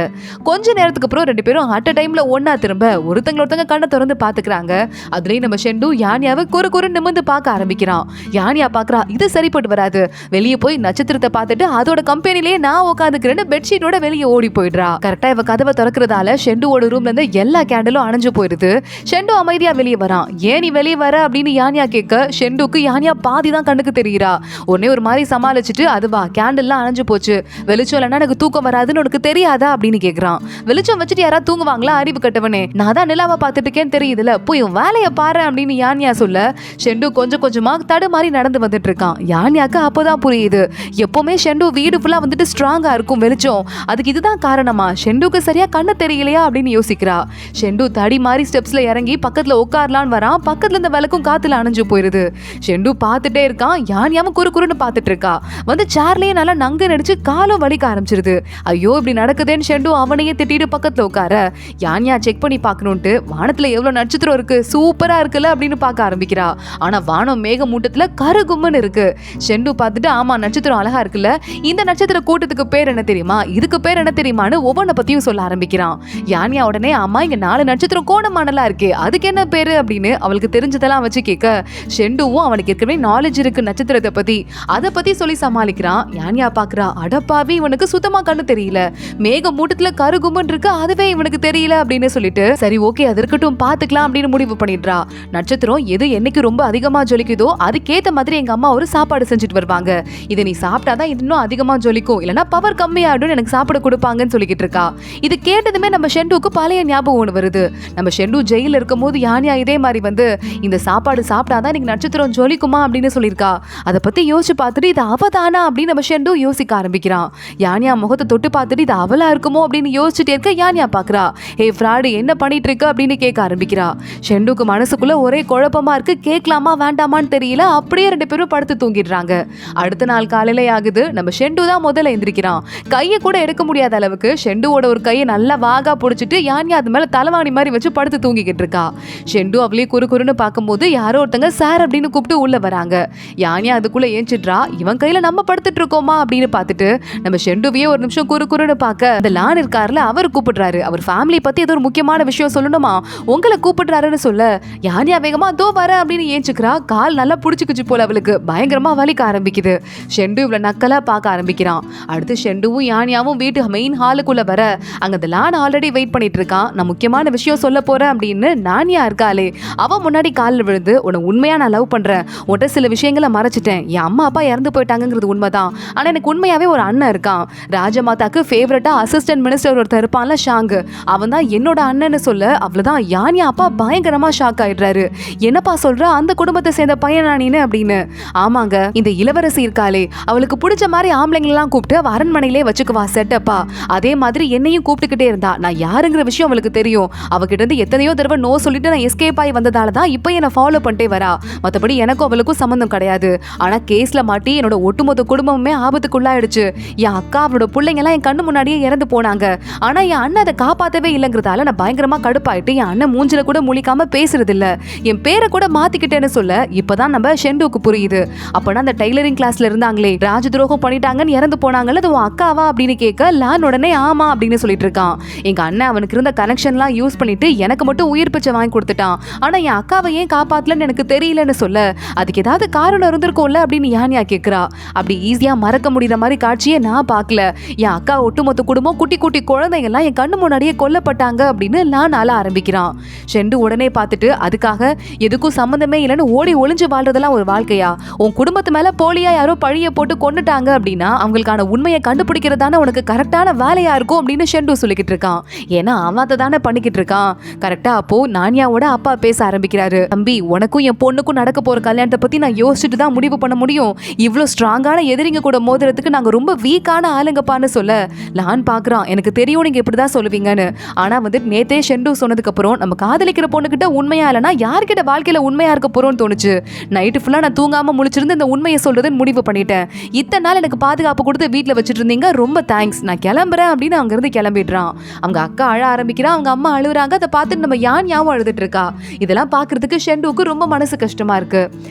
கொஞ்ச நேரத்துக்கு அப்புறம் 2 பேரும் அட் அ டைம்ல ஒன்னா திரும்ப ஒருத்தங்க கண்ணை திறந்து பாத்துக்கிறாங்க. அதுலயும் நம்ம ஷெண்டு யான்யாவை குறு நிமிர்ந்து பார்க்க ஆரம்பிக்கிறான். யான்யா பாக்குறா, இது சரிப்பட்டு வராது, வெளியே போய் நட்சத்திரத்தை பார்த்துட்டு அதோட கம்பெனிலேயே நான் உட்காந்துக்கிறேன்னு பெட்ஷீட்டோட வெளியே ஓடி போயிடுறா. கரெக்டா இவ கதவை திறக்கிறதால ஷெண்டுவோட ரூம்ல இருந்து எல்லா கேண்டலும் அணைஞ்சு போயிருது. ஷெண்டு அமைதியா வெளியே வரான். ஏன் நீ வெளியே வர அப்படின்னு யான்யா கேட்க ஷெண்டுக்கு யான்யா பாதி தான் கண்ணுக்கு தெரியுறா. உடனே ஒரு மாதிரி சமாளிச்சுட்டு அதுவா கேண்டல்லாம் அணைஞ்சு போச்சு, வெளிச்சம் இல்லைன்னா எனக்கு தூக்கம் வராதுன்னு உனக்கு தெரியாதா அப்படின்னு கேக்குறான். வெளிச்சம் வச்சுட்டு யாராவது தூங்குவாங்களா, அறிவு கட்டவனே, நான் தான் நிலாவை பார்த்துட்டு இருக்கேன்னு தெரியுதுல, போய் வேலையை பாரு அப்படின்னு யான்யா சொல்ல ஷெண்டு கொஞ்சமா தடுமாறி நடந்து வந்துட்டு இருக்கான். யான்யாக்கு அப்போதான் புரியுது, எப்பவுமே ஷெண்டு வீடு ஃபுல்லா வந்துட்டு ஸ்ட்ராங்கா இருக்கும் வெளிச்சம், அதுக்கு இதுதான் காரணமா, ஷெண்டுக்கு சரியா கண்ணு தெரியலையா அப்படின்னு யோசிக்கிறா. ஷெண்டு தடி மாறி ஸ்டெப்ஸ்ல இறங்கி பக்கத்துல உட்காரலான்னு வரான். பக்கத்துல இந்த விளக்கும் காத்துல அணைஞ்சு போயிருது. ஷெண்டு பார்த்துட்டே இருக்கான். யான்யாவும் குறுன்னு பார்த்துட்டு இருக்கா. வந்து சேர்லயே நல்லா நங்கு நடிச்சு காலும் வலிக்க ஆரம்பிச்சிருது. ஐயோ இப்படி நடக்குதுன்னு ஷெண்டு அவனையே திட்டிட்டு பக்கத்துல உட்கார யான்யா செக் பண்ணி பார்க்கணும்ட்டு வானத்துல எவ்வளவு நட்சத்திரம் இருக்கு, சூப்பரா இருக்குல்ல அப்படின்னு பார்க்க ஆரம்பிக்கிறா. ஆனா வானம் மேக மூட்டத்துல கருகும்னு இருக்கு. ஷெண்டு பார்த்துட்டு ஆமா நட்சத்திரம் அழகா இருக்குல்ல, இந்த நட்சத்திர கூட்டத்துக்கு பேர் என்ன தெரியுமா, இதுக்கு பேர் என்ன தெரியுமான்னு ஒவ்வொன்றை பத்தியும் சொல்ல ஆரம்பிக்கிறான். யான்யா உடனே ஆமா இங்க 4 நட்சத்திரம் கோணமானலா இருக்கே, அதுக்கு என்ன பேரு அப்படின்னு அவளுக்கு தெரிஞ்சதெல்லாம் வச்சு கேட்க ஷெண்டுவும் அவனுக்கு ஏற்கனவே நாலேஜ் இருக்கு நட்சத்திரத்தை பத்தி, அதை பத்தி சொல்லி சமாளிக்கிறான். யான்யா பாக்குறா, அடப்பாவி இவனுக்கு சுத்தமா கண்ணு தெரியல, மேக மூட்டத்துல கருகும்பன் இருக்கு, அதுவே இவனுக்கு தெரியல அப்படின்னு சொல்லிட்டு சரி ஓகே அது இருக்கட்டும் பாத்துக்கலாம் அப்படின்னு முடிவு பண்ணிடுறா. நட்சத்திரம் எது என்னைக்கு ரொம்ப அதிகமா ஜொலிக்குதோ அதுக்கேத்த மாதிரி எங்க அம்மா ஒரு சாப்பாடு செஞ்சுட்டு வருவாங்க, இதை நீ சாப்பிட்டாதான் இன்னும் அதிகமா ஜொலிக்கும், இல்லைன்னா பவர் கம்மியாடும் எனக்கு சாப்பிட கொடுப்பாங்கன்னு சொல்லிக்கிட்டு இருக்கா. இது கேட்டதுமே நம்ம ஷெண்டுக்கு பழைய ஞாபகம் ஒன்று வருது. நம்ம ஷெண்டு ஜெயில இருக்கும் போது யான்யா இதே மாதிரி வந்து இந்த சாப்பாடு சாப்பிட்டாதான் எனக்கு நட்சத்திரம் ஜொலிக்குமா அப்படின்னு சொல்லியிருக்கா. அதை பத்தி யோசிச்சு பார்த்துட்டு இது அவதானா அப்படின்னு நம்ம ஷெண்டு யோசிக்க ஆரம்பிக்கிறான். யான்யா முகத்தை தொட்டு பார்த்துட்டு இது அவளா இருக்குமோ அப்படின்னு யோசிச்சுட்டே இருக்க யான்யா பாக்குறா. ஹே ஃப்ராடு என்ன பண்ணிட்டு இருக்க அப்படின்னு கேட்க ஆரம்பிக்கிறா. ஷெண்டுக்கு மனசுக்குள்ள ஒரே குழப்பமா இருக்கு, கேட்கலாமா வேண்டாமான்னு தெரியல. அப்படியே 2 பேரும் படுத்து தூங்கிடுறாங்க. அடுத்த நாள் காலையில ஆகுது. நம்ம ஷெண்டு தான் முதல்ல எந்திரிக்கிறான். கையை கூட எடுக்க முடியாத அளவுக்கு ஷெண்டுவோட ஒரு கையை நல்லா வாகா பிடிச்சிட்டு யான்யா அது மேல தலைவாணி மாதிரி வச்சு படுத்து தூங்கிக்கிட்டு இருக்கா. ஷெண்டு அவளே குறுன்னு பார்க்கும்போது யாரோ ஒருத்தங்க சார் அப்படின்னு கூப்பிட்டு உள்ள வராங்க. யான்யா அதுக்குள்ள ஏஞ்சிட்றா. இவன் கையில நம்ம படுத்துட்டு இருக்கோமா அப்படின்னு பார்த்துட்டு நம்ம ஷெண்டுவையே ஒரு நிமிஷம் குறுன்னு பார்க்க அந்த லான் இருக்காருல அவர் கூப்பிடுறாரு. அவர் ஃபேமிலி பத்தி ஏதோ ஒரு முக்கியமான விஷயம் சொல்லணுமா, உங்களை கூப்பிடுறாருன்னு சொல்ல யான்யா வேகமா தோ வர அப்படின்னு ஏஞ்சுக்கிறா. கால் நல்லா புடிச்சுக்குச்சு போல அவளுக்கு பயங்கரமா வலிக்க ஆரம்பிக்குது. ஷெண்டு இவ்வளவு நக்கலா பார்க்க ஆரம்பிக்கிறான். அடுத்து ஷெண்டுவும் யான்யாவும் வீட்டு மெயின் ஹாலுக்குள்ள வர அங்க அந்த லான் ஆல்ரெடி வெயிட் பண்ணிட்டு இருக்கான். நான் முக்கியமான விஷயம் சொல்ல போறேன் அப்படின்னு நான்யா இருக்காளே அவன் முன்னாடி காலில் விழுந்து உன்னை உண்மையா நான் லவ் பண்றேன், உன்கிட்ட சில விஷயங்களை மறைச்சிட்டேன், என் அம்மா அப்பா இறந்து போயிட்டாங்கிறது உண்மைதான், ஆனா எனக்கு உண்மையாவே ஒரு அண்ணன் இருக்கான், ராஜமாதாக்கு ஃபேவரட்டா அசிஸ்டன்ட் மினிஸ்டர் ஒருத்தர் இருப்பான்ல ஷாங்கு, அவன் தான் என்னோட அண்ணன்னு சொல்ல அவ்வளவுதான் யான்யா அப்பா பயங்கரமா ஷாக் ஆயிடுறாரு. என்னப்பா சொல்ற, அந்த குடும்பத்தை சேர்ந்த பையனா நீனு அப்படின்னு. ஆமாங்க, இந்த இளவரசி இருக்காளே அவளுக்கு பிடிச்ச மாதிரி ஆம்பளைங்களெல்லாம் கூப்பிட்டு அவ அரண்மனையிலே வச்சுக்குவா செட்டப்பா, அதே மாதிரி என்னையும் கூப்பிட்டுக்கிட்டே இருந்தா. நான் யாருங்கிற விஷயம் அவளுக்கு தெரியும், அவகிட்ட இருந்து எத்தனையோ தடவை நோ சொல்லிட்டு நான் எஸ்கேப் ஆகி வந்ததால தான் இப்போ என்ன ஃபாலோ பண்ணிட்டே வரா, மற்றபடி எனக்கும் அவளுக்கும் சம்மந்தம் கிடையாது. ஆனா கேஸ்ல மாட்டி என்னோட ஒட்டுமொத்த குடும்பமே ஆபத்துக்குள்ளாயிடுச்சு. என் அக்கா அவனோட பிள்ளைங்கலாம் என் கண்ணு முன்னாடியே இறந்து போனாங்க. ஆனா என் அண்ணன் அதை காப்பாத்தவே இல்லைங்கிறதால நான் பயங்கரமா கடுப்பாயிட்டு என் அண்ணன் மூஞ்சில கூட முழிக்காம பேசுறது இல்ல, என் பேரை கூட மாத்திக்கிட்டேன்னு சொல்ல இப்பதான் நம்ம ஷெண்டுக்கு புரியுது. அப்பனா அந்த டைலரிங் கிளாஸ்ல இருந்தாங்களே ராஜ துரோகம் பண்ணிட்டாங்கன்னு இறந்து போனாங்கல்ல அது உன் அக்காவா அப்படின்னு கேட்க லான் உடனே ஆமா அப்படின்னு சொல்லிட்டு இருக்கான். எங்க அண்ணன் அவனுக்கு இருந்த கனெக்ஷன்லாம் யூஸ் பண்ணிட்டு எனக்கு மட்டும் உயிர் பிச்சை வாங்கி கொடுத்துட்டான், ஆனா என் அக்காவை ஏன் காப்பாத்தலன்னு எனக்கு தெரியலன்னு சொல்ல அதுக்கு ஏதாவது காரணம் இருந்திருக்கும்ல அப்படின்னு யான்யா கேட்கிறா. அப்படி ஈஸியா மறக்க முடியற மாதிரி காட்சியை நான் பார்க்கல, என் அக்கா ஒட்டுமொத்த குடும்பம் குட்டி குட்டி குழந்தைங்க எல்லாம் என் கண்ணு முன்னாடியே கொல்லப்பட்டாங்க அப்படின்னு நான் ஆள ஆரம்பிக்கிறான். ஷெண்டு உடனே பார்த்துட்டு அதுக்காக எதுக்கும் சம்மந்தமே இல்லைன்னு ஓடி ஒளிஞ்சு வாழ்றதெல்லாம் ஒரு வாழ்க்கையா, உன் குடும்பத்து மேல போலியா யாரோ பழிய போட்டு கொண்டுட்டாங்க அப்படின்னா அவங்களுக்கான உண்மையை கண்டுபிடிக்கிறதான உனக்கு கரெக்டான வேலையா இருக்கும் அப்படின்னு ஷெண்டு சொல்லிக்கிட்டு இருக்கான். ஏன்னா அவன் அதை தானே பண்ணிக்கிட்டு இருக்கான். கரெக்டா அப்போ நான்யாவோட அப்பா பேச ஆரம்பிக்கிறாரு. தம்பி உனக்கும் என் பொண்ணுக்கும் நடக்க போற கல்யாணத்தை பத்தி நான் யோசிச்சுட்டு தான் முடிவு பண்ண முடியும், இவ்வளவு ஸ்ட்ராங்கான எதிரிங்க கூட மோதுறதுக்கு நாங்க ரொம்ப வீக்கான ஆளுங்கப்பான்னு சொல்ல லான் பாக்குறான். எனக்கு தெரியும் நீங்க இப்படிதான் சொல்லுவீங்கன்னு, ஆனா வந்து நேத்தே ஷெண்டு சொன்னதுக்கு அப்புறம் நம்ம காதலிக்கிற பொண்ணுகிட்ட உண்மையா இல்லைன்னா யார்கிட்ட வாழ்க்கையில வாழ்க்கையில உண்மையா இருக்க போறோம்னு தோணுச்சு. நைட்டு ஃபுல்லா நான் தூங்காம முழிச்சிருந்து இந்த உண்மையை சொல்றதுன்னு முடிவு பண்ணிட்டேன். இத்தனை நாள் எனக்கு பாதுகாப்பு கொடுத்து வீட்டுல வச்சுட்டு இருந்தீங்க, ரொம்ப தேங்க்ஸ், நான் கிளம்புறேன் அப்படின்னு அங்க இருந்து கிளம்பிடுறான். அவங்க அக்கா அழ ஆரம்பிக்கிறா, அவங்க அம்மா அழுகுறாங்க. அதை பார்த்துட்டு நம்ம யான்யாவும் அழுதுட்டு இருக்கா. இதெல்லாம் பாக்குறதுக்கு ஷெண்டுக்கு ரொம்ப மனசு கஷ்டமா இருக்கு.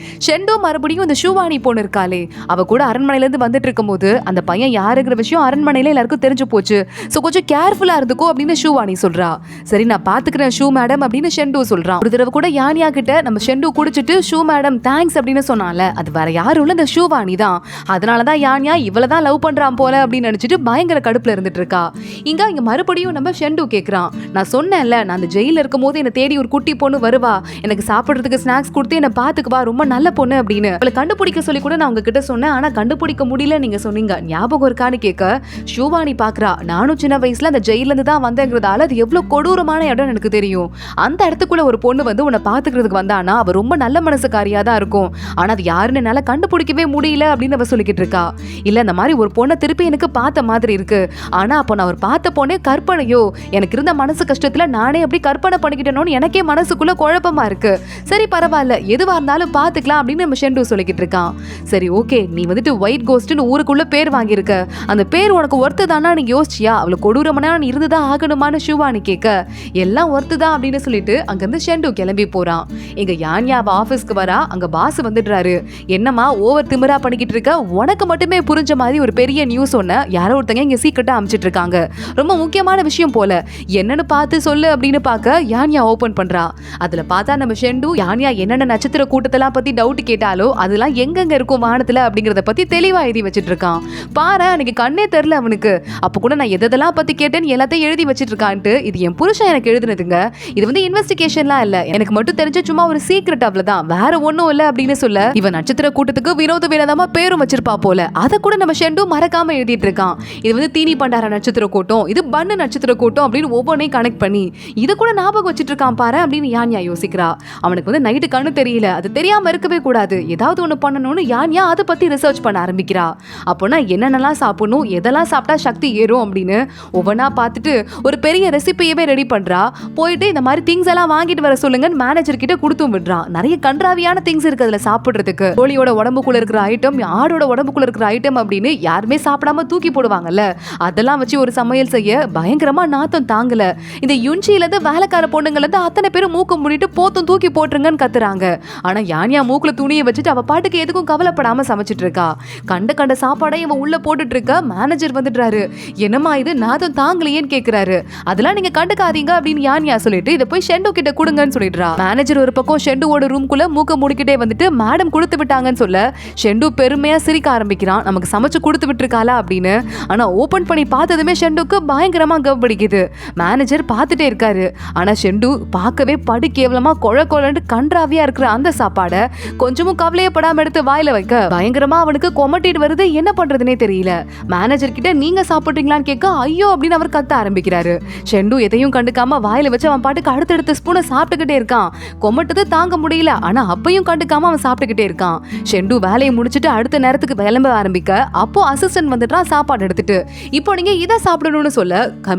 ஷெண்டு மறுபடியும் இந்த ஷூவானி பொண்ணு இருக்காளே, அவ கூட அரண்மனையில இருந்து வந்துட்டு இருக்கும் போது அந்த பையன் யாருங்கிற விஷயம் அரண்மனையில எல்லாருக்கும் தெரிஞ்சு போச்சு. சோ கொஞ்சம் கேர்ஃபுல்லா இருந்துக்கோ அப்படின்னு ஷூவானி சொல்றா. சரி நான் பாத்துக்கிறேன் ஷூ மேடம் அப்படின்னு ஷெண்டு சொல்றான். ஒரு தடவை கூட யான்யா கிட்ட நம்ம ஷெண்டு குடிச்சிட்டு ஷூ மேடம் தேங்க்ஸ் அப்படின்னு சொன்னால, அது வேற யாரும் இல்ல, இந்த ஷூவானி தான். அதனாலதான் யான்யா இவளதான் லவ் பண்றான் போல அப்படின்னு நினைச்சிட்டு பயங்கர கடுப்புல இருந்துட்டு இருக்கா. இங்க மறுபடியும் நம்ம ஷெண்டு கேக்குறான், நான் சொன்னேன்ல நான் அந்த ஜெயில இருக்கும் போது என்ன தேடி ஒரு குட்டி பொண்ணு வருவா, எனக்கு சாப்பிடுறதுக்கு ஸ்நாக்ஸ் கொடுத்து என்ன பாத்துக்குவா, ரொம்ப நல்ல பொண்ணு அப்படின்னு. அவளை கண்டுபிடிக்க சொல்லி கூட நான் உங்ககிட்ட சொன்னேன், ஆனா கண்டுபிடிக்க முடியல நீங்க சொன்னீங்க, ஞாபகம் இருக்கான்னு கேட்க ஷூவானி பாக்குறா. நானும் சின்ன வயசுல அந்த ஜெயில இருந்து தான் வந்தேங்கிறதால அது எவ்வளவு கொடூரமான இடம் எனக்கு தெரியும். அந்த இடத்துக்குள்ள ஒரு பொண்ணு வந்து உன்னை பாத்துக்கிறதுக்கு வந்தானா அவ ரொம்ப நல்ல மனசுக்காரியா தான் இருக்கும், ஆனா அது யாருன்னு என்னால கண்டுபிடிக்கவே முடியல அப்படின்னு அவ சொல்லிக்கிட்டு இருக்கா. இல்ல இந்த மாதிரி ஒரு பொண்ணை திருப்பி எனக்கு பார்த்த மாதிரி இருக்கு, ஆனா அப்போ நான் அவர் பார்த்த பொண்ணே கற்பனையோ, எனக்கு இருந்த மனசு கஷ்டத்துல நானே அப்படி கற்பனை பண்ணிக்கிட்டேனோன்னு எனக்கே மனசுக்குள்ள குழப்பமா இருக்கு. சரி பரவாயில்ல, எதுவா இருந்தாலும் பாத்துக்கலாம் அப்படின்னு நம்ம ஷெண்டு சொல்லிக்கிட்டு இருக்கான். சரி ஓகே, நீ வந்துட்டு ஒயிட் கோஸ்ட்னு ஊருக்குள்ள பேர் வாங்கியிருக்க, அந்த பேர் உனக்கு ஒர்த்து தானா நீ யோசிச்சியா, அவளை கொடூரமான நீ இருந்துதான் ஆகணுமான்னு ஷூவானி கேட்க எல்லாம் ஒர்த்து தான் அப்படின்னு சொல்லிட்டு அங்கிருந்து ஷெண்டு கிளம்பி போறான். எங்க யான்யா ஆபீஸ்க்கு வரா, அங்க பாஸ் வந்துடுறாரு. என்னமா ஓவர் திமிரா பண்ணிக்கிட்டு இருக்க, உனக்கு மட்டுமே புரிஞ்ச மாதிரி ஒரு பெரிய நியூஸ் ஒண்ணு யாரோ ஒருத்தங்க இங்க சீக்கிரட்டா அமிச்சிட்டு இருக்காங்க, ரொம்ப முக்கியமான விஷயம் போல, என்னன்னு பார்த்து சொல்லு அப்படின்னு பார்க்க யான்யா ஓபன் பண்றா. அதுல பார்த்தா நம்ம ஷெண்டு யான்யா என்னென்ன நட்சத்திர கூட்டத்தெல்லாம் பத்தி டவுட் கேட்டாலோ அதெல்லாம் எங்கெங்க இருக்கும் வானத்துல அப்படிங்கறத பத்தி தெளிவா எழுதி வச்சிட்டு இருக்கான். பாரு எனக்கு கண்ணே தெரியல அவனுக்கு, அப்ப கூட நான் எதெல்லாம் பத்தி கேட்டேன்னு எல்லாத்தையும் எழுதி வச்சிட்டு இருக்கான்ட்டு. இது என் புருஷன் எனக்கு எழுதுனதுங்க, இது வந்து இன்வெஸ்டிகேஷன்லாம் இல்ல, எனக்கு மட்டும் தெரிஞ்ச சும்மா ஒரு சீக்ரெட் அவ்வளவுதான், வேற ஒண்ணும் இல்ல அப்படின்னு சொல்ல இவன் நட்சத்திர கூட்டத்துக்கு வினோதமா பேரும் வச்சிருப்பா போல. அதை கூட நம்ம ஷெண்டு மறக்காம எழுதிட்டு இருக்கான். இது வந்து தீனி பண்டார நட்சத்திர கூட்டம், இது பண்ணு நட்சத்திர கூட்டம் அப்படின்னு ஒவ்வொன்றையும் கனெக்ட் பண்ணி இதை கூட ஞாபகம் வச்சிட்டு இருக்கான் பாரு அப்படின்னு யான்யா யோசிக்கிறா. அவனுக்கு வந்து நைட்டு கண்ணு தெரியல, அது தெரியாம இருக்கவே கூடாது, ஏதாவது ஒண்ணு பண்ணணும்னு யான்யா அதை பத்தி ரிசர்ச் பண்ண ஆரம்பிக்கிறா. அப்போனா என்னென்னலாம் சாப்பிடணும், எதெல்லாம் சாப்பிட்டா சக்தி ஏறும் அப்படின்னு ஒவ்வொன்னா பார்த்துட்டு ஒரு பெரிய ரெசிபியவே ரெடி பண்றா. போயிட்டு இந்த மாதிரி திங்ஸ் எல்லாம் வாங்கிட்டு வர சொல்லுங்க மேனேஜர் கிட்ட கொடுத்தும் விடுறா. நிறைய கன்றாவியான திங்ஸ் இருக்கு அதுல சாப்பிடுறதுக்கு, கோழியோட உடம்புக்குள்ள இருக்கிற ஐட்டம், ஆடோட உடம்புக்குள்ள இருக்கிற ஐட்டம் அப்படின்னு யாருமே சாப்பிடாம தூக்கி போடுவாங்கல்ல, அதெல்லாம் வச்சு ஒரு சமையல் செய்ய பயங்கரமா நாத்தம் தாங்கல. இந்த யுன்சில இருந்து வேலைக்கார பொண்ணுங்கள இருந்து அத்தனை பேரும் மூக்க மூடிட்டு போத்தும் தூக்கி போட்டுருங்கன்னு கத்துறாங்க. ஆனா யான்யா மூக்குல துணியை வச்சுட்டு அவ பாட்டுக்கு எதுக்கும் கவலைப்படாம சமைச்சிட்டு இருக்கா. கண்ட சாப்பாடை இவன் உள்ள போட்டுட்டு இருக்க மேனேஜர் வந்துடுறாரு. என்னமா இது நாத்தம் தாங்கலையேன்னு கேக்குறாரு. அதெல்லாம் நீங்க கண்டுக்காதீங்க அப்படின்னு யான்யா சொல்லிட்டு இதை போய் ஷெண்டு கிட்ட கொடுங்கன்னு சொல்லிடுறா. மேனேஜர் ஒரு பக்கம் ஷெண்டுவோட ரூம்குள்ள மூக்க முடிக்கிட்டே வந்துட்டு மேடம் கொடுத்து விட்டாங்கன்னு சொல்ல ஷெண்டு பெருமையா சிரிக்க ஆரம்பிக்கிறான், நமக்கு சமைச்சு கொடுத்து விட்டுருக்காளா அப்படின்னு. ஆனா ஓபன் பண்ணி பார்த்ததுமே ஷெண்டுக்கு பயங்கரமா கவனிக்குது. மேனேஜர் பார்த்துட்டே இருக்காரு. ஆனா ஷெண்டு பார்க்கவே படு கேவலமா கொழன்னு கன்றாவியா இருக்கிற அந்த சாப்பாடை கொஞ்சமும் கவலையப்படாம எடுத்து வாயில வைக்க பயங்கரமா அவனுக்கு கொமட்டிட்டு வருது. என்ன பண்றதுனே தெரியல. மேனேஜர் கிட்ட நீங்க சாப்பிட்டீங்களான்னு கேட்க ஐயோ அப்படின்னு அவர் கத்த ஆரம்பிக்கிறாரு. ஷெண்டு எதையும் கண்டுக்காம வாயில வச்சு அவன் பாட்டுக்கு அடுத்தடுத்த ஸ்பூனை சாப்பிட்டுக்கிட்டே இருக்கான். கொமட்டது தாங்க முடியல, ஆனா அப்பையும் கண்டுக்காம அவன் சாப்பிட்டுக்கிட்டே இருக்கான். ஷெண்டு வேலையை முடிச்சுட்டு அடுத்த நேரத்துக்கு கிளம்ப ஆரம்பிக்க அப்போ அசிஸ்டன்ட் வந்துட்டான் சாப்பாடு எடுத்துட்டு. இப்போ நீங்க இதை சாப்பிடணும்னு சொல்ல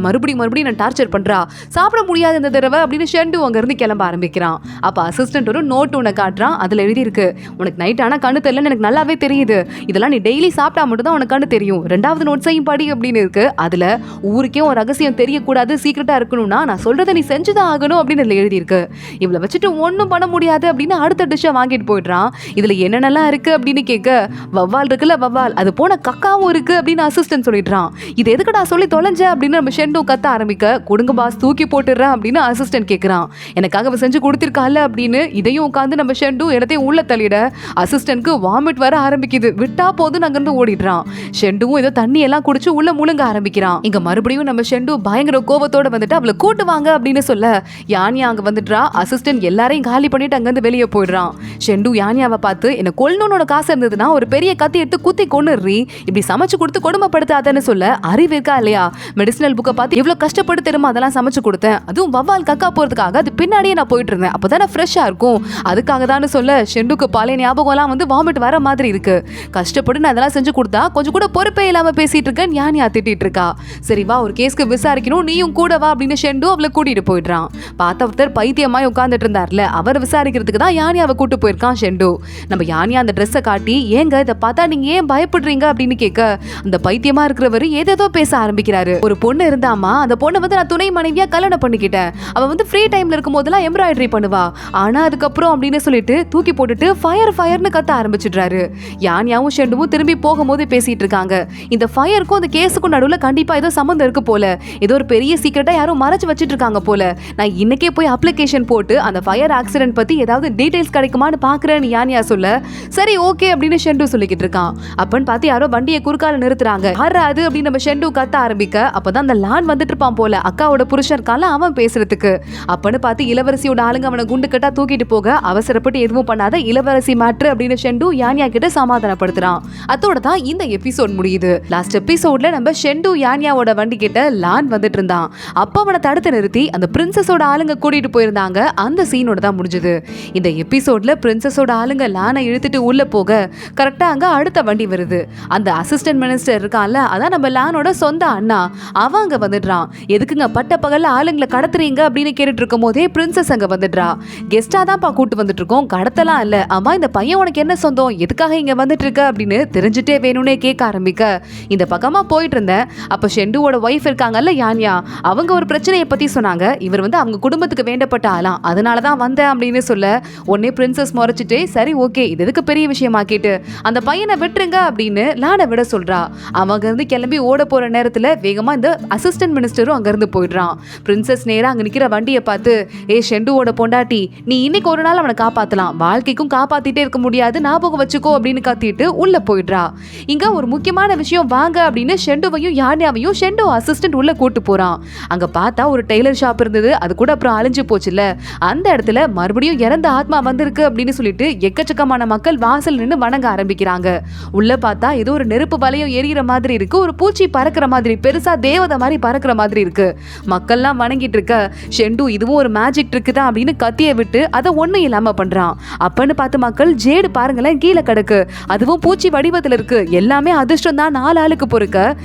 மறுபடியும் நான் டார்ச்சர் பண்றா, சாப்பிட முடியாது இந்த தடவை அப்படின்னு ஷெண்டு அங்க இருந்து கிளம்ப ஆரம்பிக்கிறான். அப்ப அசிஸ்டன்ட் ஒரு நோட் உன்னை காட்டுறான். அதுல எழுதி இருக்கு, உனக்கு நைட் ஆனா கண்ணு தெரியலன்னு எனக்கு நல்லாவே தெரியுது, இதெல்லாம் நீ டெய்லி சாப்பிட்டா மட்டும் தான் உனக்கு கண்ணு தெரியும், ரெண்டாவது நோட்ஸையும் படி அப்படின்னு இருக்கு. அதுல ஊருக்கே ஒரு ரகசியம் தெரியக்கூடாது, சீக்கிரட்டா இருக்கணும்னா நான் சொல்றதை நீ செஞ்சுதான் ஆகணும் அப்படின்னு இதுல எழுதி இருக்கு. இவளை வச்சுட்டு ஒன்னும் பண்ண முடியாது அப்படின்னு அடுத்த டிஷ்ஷை வாங்கிட்டு போயிடுறான். இதுல என்னென்னலாம் இருக்கு அப்படின்னு கேட்க வவ்வால் இருக்குல்ல வவ்வால், அது போன கக்காவும் இருக்கு அப்படின்னு அசிஸ்டன்ட் சொல்லிடுறான். இது எதுக்குடா சொல்லி தொலைஞ்ச அப்படின்னு நம்ம ஷெண்டு கத்த ஆரம்பிக்க கொடுங்க பாஸ் தூக்கி போட்டுடுறேன் அப்படின்னு அசிஸ்டன்ட் கேட்கிறான். எனக்காக அவ செஞ்சு கொடுத்திருக்கால அப்படின்னு இதையும் உட்காந்து நம்ம ஷெண்டு இடத்தையும் உள்ள தள்ளிட அசிஸ்டன்ட்க்கு வாமிட் வர ஆரம்பிக்குது. விட்டா போதும் அங்கிருந்து ஓடிடுறான். ஷெண்டுவும் ஏதோ தண்ணி எல்லாம் குடிச்சு உள்ள முழுங்க ஆரம்பிக்கிறான். இங்க மறுபடியும் நம்ம ஷெண்டு பயங்கர கோபத்தோட வந்துட்டு அவளை கூட்டுவாங்க அப்படின்னு சொல்ல யான்யா அங்க வந்துடுறா. அசிஸ்டன்ட் எல்லாரையும் காலி பண்ணிட்டு அங்கிருந்து வெளியே போயிடுறான். ஷெண்டு யான்யாவை பார்த்து என்ன கொல்லணும்னோட காசு இருந்ததுன்னா ஒரு பெரிய கத்தி எடுத்து குத்தி கொன்னுறி, இப்படி சமைச்சு கொடுத்து கொடுமைப்படுத்தாதன்னு சொல்ல அறிவு இருக்கா இல்லையா, மெடிசினல் புக்கை பார்த்து எவ்வளவு கஷ்டப்பட்டு தெரியுமா அதெல்லாம் சமைச்சு கொடுத்தேன், அதுவும் வவ்வால் கக்கா போறதுக்காக அது பின்னாடியே நான் போயிட்டு இருந்தேன், அப்பதானே ஃப்ரெஷ்ஷா இருக்கும், அதுக்காக தான் சொல்ல ஷெண்டுக்கு பழைய ஞாபகம் எல்லாம் வந்து வாமிட் வர மாதிரி இருக்கு. கஷ்டப்பட்டு நான் அதெல்லாம் செஞ்சு கொடுத்தா கொஞ்சம் கூட பொறுப்பே இல்லாம பேசிட்டு இருக்கேன் யான்யா திட்டிட்டு இருக்கா. சரி வா ஒரு கேஸ்க்கு விசாரிக்கணும், நீயும் கூட வா அப்படின்னு ஷெண்டு அவளை கூட்டிட்டு போயிடுறான். பார்த்த ஒருத்தர் பைத்தியமாய் உட்கார்ந்துட்டு இருந்தார்ல, அவர் விசாரிக்கிறதுக்கு தான் யானியாவை கூட்டு போயிருக்கான் ஷெண்டு. நம்ம யானியா அந்த ட்ரெஸ்ஸை காட்டி, ஏங்க இதை பார்த்தா நீங்க ஏன் பயப்படுறீங்க அப்படின்னு கேட்க, அந்த பைத்தியமா இருக்கிறவரு ஏதேதோ பேச ஆரம்பிக்கிறாரு. ஒரு பொண்ணு இருந்தாமா, அந்த பொண்ணை வந்து நான் துணை மனைவியா கல்யாணம் பண்ணிக்கிட்டேன். அவ வந்து ஃப்ரீ டைம்ல இருக்கும் போதெல்லாம் எம்ப்ராய்டரி பண்ணுவா. ஆனா அதுக்கப்புறம் அப்படின்னு சொல்லிட்டு தூக்கி போட்டுட்டு ஃபயர் ஃபயர்னு கத்த ஆரம்பிச்சிடுறாரு. யானியாவும் ஷெண்டுவும் திரும்பி போகும்போது பேசிட்டு இருக்காங்க. இந்த ஃபயருக்கும் அந்த கேஸுக்கும் நடுவுல கண்டிப்பா ஏதோ சம்மந்தம் இருக்கு போல, ஏதோ ஒரு பெரிய சீக்கிரட்டா யாரும் மறைச்சு வச்சிட்டு இருக்காங்க போல. நான் இன்னைக்கே போய் அப்ளிகேஷன் போட்டு அந்த ஃபயர் ஆக்சிடென்ட் பத்தி ஏதாவது டீடைல்ஸ் கிடைக்குமான்னு பாக்குறேன்னு யானியா சொல்ல, சரி ஓகே அப்படின்னு ஷெண்டு சொல்லிக்கிட்டு இருக்கான். அப்பன்னு பார்த்து யாரோ வண்டியை குறுக்கால நிறுத்துறாங்க. யாரா அது அப்படின்னு நம்ம ஷெண்டு கத்த ஆரம்பிக்க, அப்பதான் அந்த லான் வந்துட்டு இருப்பான் போல, அக்காவோட புருஷன் இருக்கால அவன் பேசுறதுக்கு. அப்பன்னு பார்த்து இளவரசியோட ஆளுங்க அவனை குண்டு கட்டா தூக்கிட்டு போக, அவசரப்பட்டு எதுவும் பண்ணாத, இளவரசி மாற்று அப்படின்னு ஷெண்டு யானியா கிட்ட சமாதானப்படுத்துறான். அதோட தான் இந்த எபிசோட் முடியுது. லாஸ்ட் எபிசோட்ல நம்ம ஷெண்டு யானியாவோட வண்டி கிட்ட லான் வந்துட்டு இருந்தான். அப்ப அவனை தடுத்து நிறுத்தி அந்த பிரின்சஸோட ஆளுங்க கூட்டிட்டு போயிருந்தாங்க. அந்த சீனோட தான் முடிஞ்சது. இந்த எபிசோட்ல பிரின்சஸோட ஆளுங்க லானை இழுத்துட்டு உள்ள போக, கரெக்டா அங்க அடுத்த வண்டி வருது. அந்த அசிஸ்டன்ட் மினிஸ்டர் இருக்கான்ல, அதான் நம்ம லானோட சொந்த அண்ணா, அவன் அங்க வந்துடுறான். எதுக்குங்க பட்ட பகல்ல ஆளுங்களை கடத்துறீங்க அப்படின்னு கேட்டுட்டு இருக்கும் போதே பிரின்சஸ் அங்க வந்துடுறா. கெஸ்டா தான்ப்பா கூட்டு வந்துட்டு இருக்கோம், கடத்தலாம் இல்ல. ஆமா இந்த பையன் உனக்கு என்ன சொந்தம், எதுக்காக இங்க வந்துட்டு இருக்க அப்படின்னு தெரிஞ்சுட்டே வேணும்னே கேட்க ஆரம்பிக்க, இந்த பக்கமா போயிட்டு இருந்தேன். அப்ப ஷெண்டுவோட ஒய்ஃப் இருக்காங்கல்ல யானியா, அவங்க ஒரு பிரச்சனையை பத்தி சொன்னாங்க. இவர் வந்து அவங்க குடும்பத்துக்கு வேண்டப்பட்ட ஆளாம், அதனாலதான் வந்தேன் அப்படின்னு சொல்ல, உடனே பிரின்சஸ் முறைச்சிட்டு, சரி ஓகே இது எதுக்கு பெரிய விஷயமா கேட்டு அந்த பையனை விட்டுருங்க அப்படின்னு லானை விட சொல்றா. அவங்க இருந்து கிளம்பி ஓட போற நேரத்துல வேகமா இந்த அசிஸ்டன்ட் மினிஸ்டரும் அங்க இருந்து போயிடுறான். பிரின்சஸ் நேரா அங்க நிக்கிற வண்டியை பார்த்து, ஏ ஷெண்டுவோட பொண்டாட்டி, நீ இன்னைக்கு ஒரு நாள் அவனை காப்பாத்தலாம், வாழ்க்கைக்கும் காப்பாத்திட்டே இருக்க முடியாது, ஞாபகம் வச்சுக்கோ அப்படின்னு கத்திட்டு உள்ள போயிடுறா. இங்க ஒரு முக்கியமான விஷயம் வாங்க அப்படின்னு ஷெண்டுவையும் யானியாவையும் ஷெண்டு அசிஸ்டன்ட் உள்ள கூட்டு போறான். அங்க பார்த்தா ஒரு டெய்லர் ஷாப் இருந்தது, அது கூட அப்புறம் அழிஞ்சு போச்சுல்ல. அந்த இடத்துல மறுபடியும் இறந்த ஆத்மா வந்திருக்கு அப்படின்னு சொல்லிட்டு எக்கச்சக்கமான மக்கள் வாசல் நின்று வணங்க ஆரம்பிக்கிறாங்க. உள்ள பார்த்தா ஏதோ ஒரு நெருப்பு வலையும் எரியிற மாதிரி இருக்கு, ஒரு பூச்சி பறக்கிற மாதிரி, பெருசா தேவதை மாதிரி பறக்கிற மாதிரி இருக்கு. மக்கள்லாம் வணங்கிட்டு இருக்க, ஷெண்டு இதுவும் ஒரு மேஜிக் ட்ரிக் தான் அப்படின்னு கத்திய விட்டு அதை ஒண்ணும் இல்லாம பண்றான். அப்பன்னு பார்த்து மக்கள், ஜேடு பாருங்களேன் கீழே கிடக்கு, அதுவும் பூச்சி வடிவத்தில் இருக்கு, எல்லாமே அதிர்ஷ்டம் தான், 4 ஆளுக்கு பொறுக்க.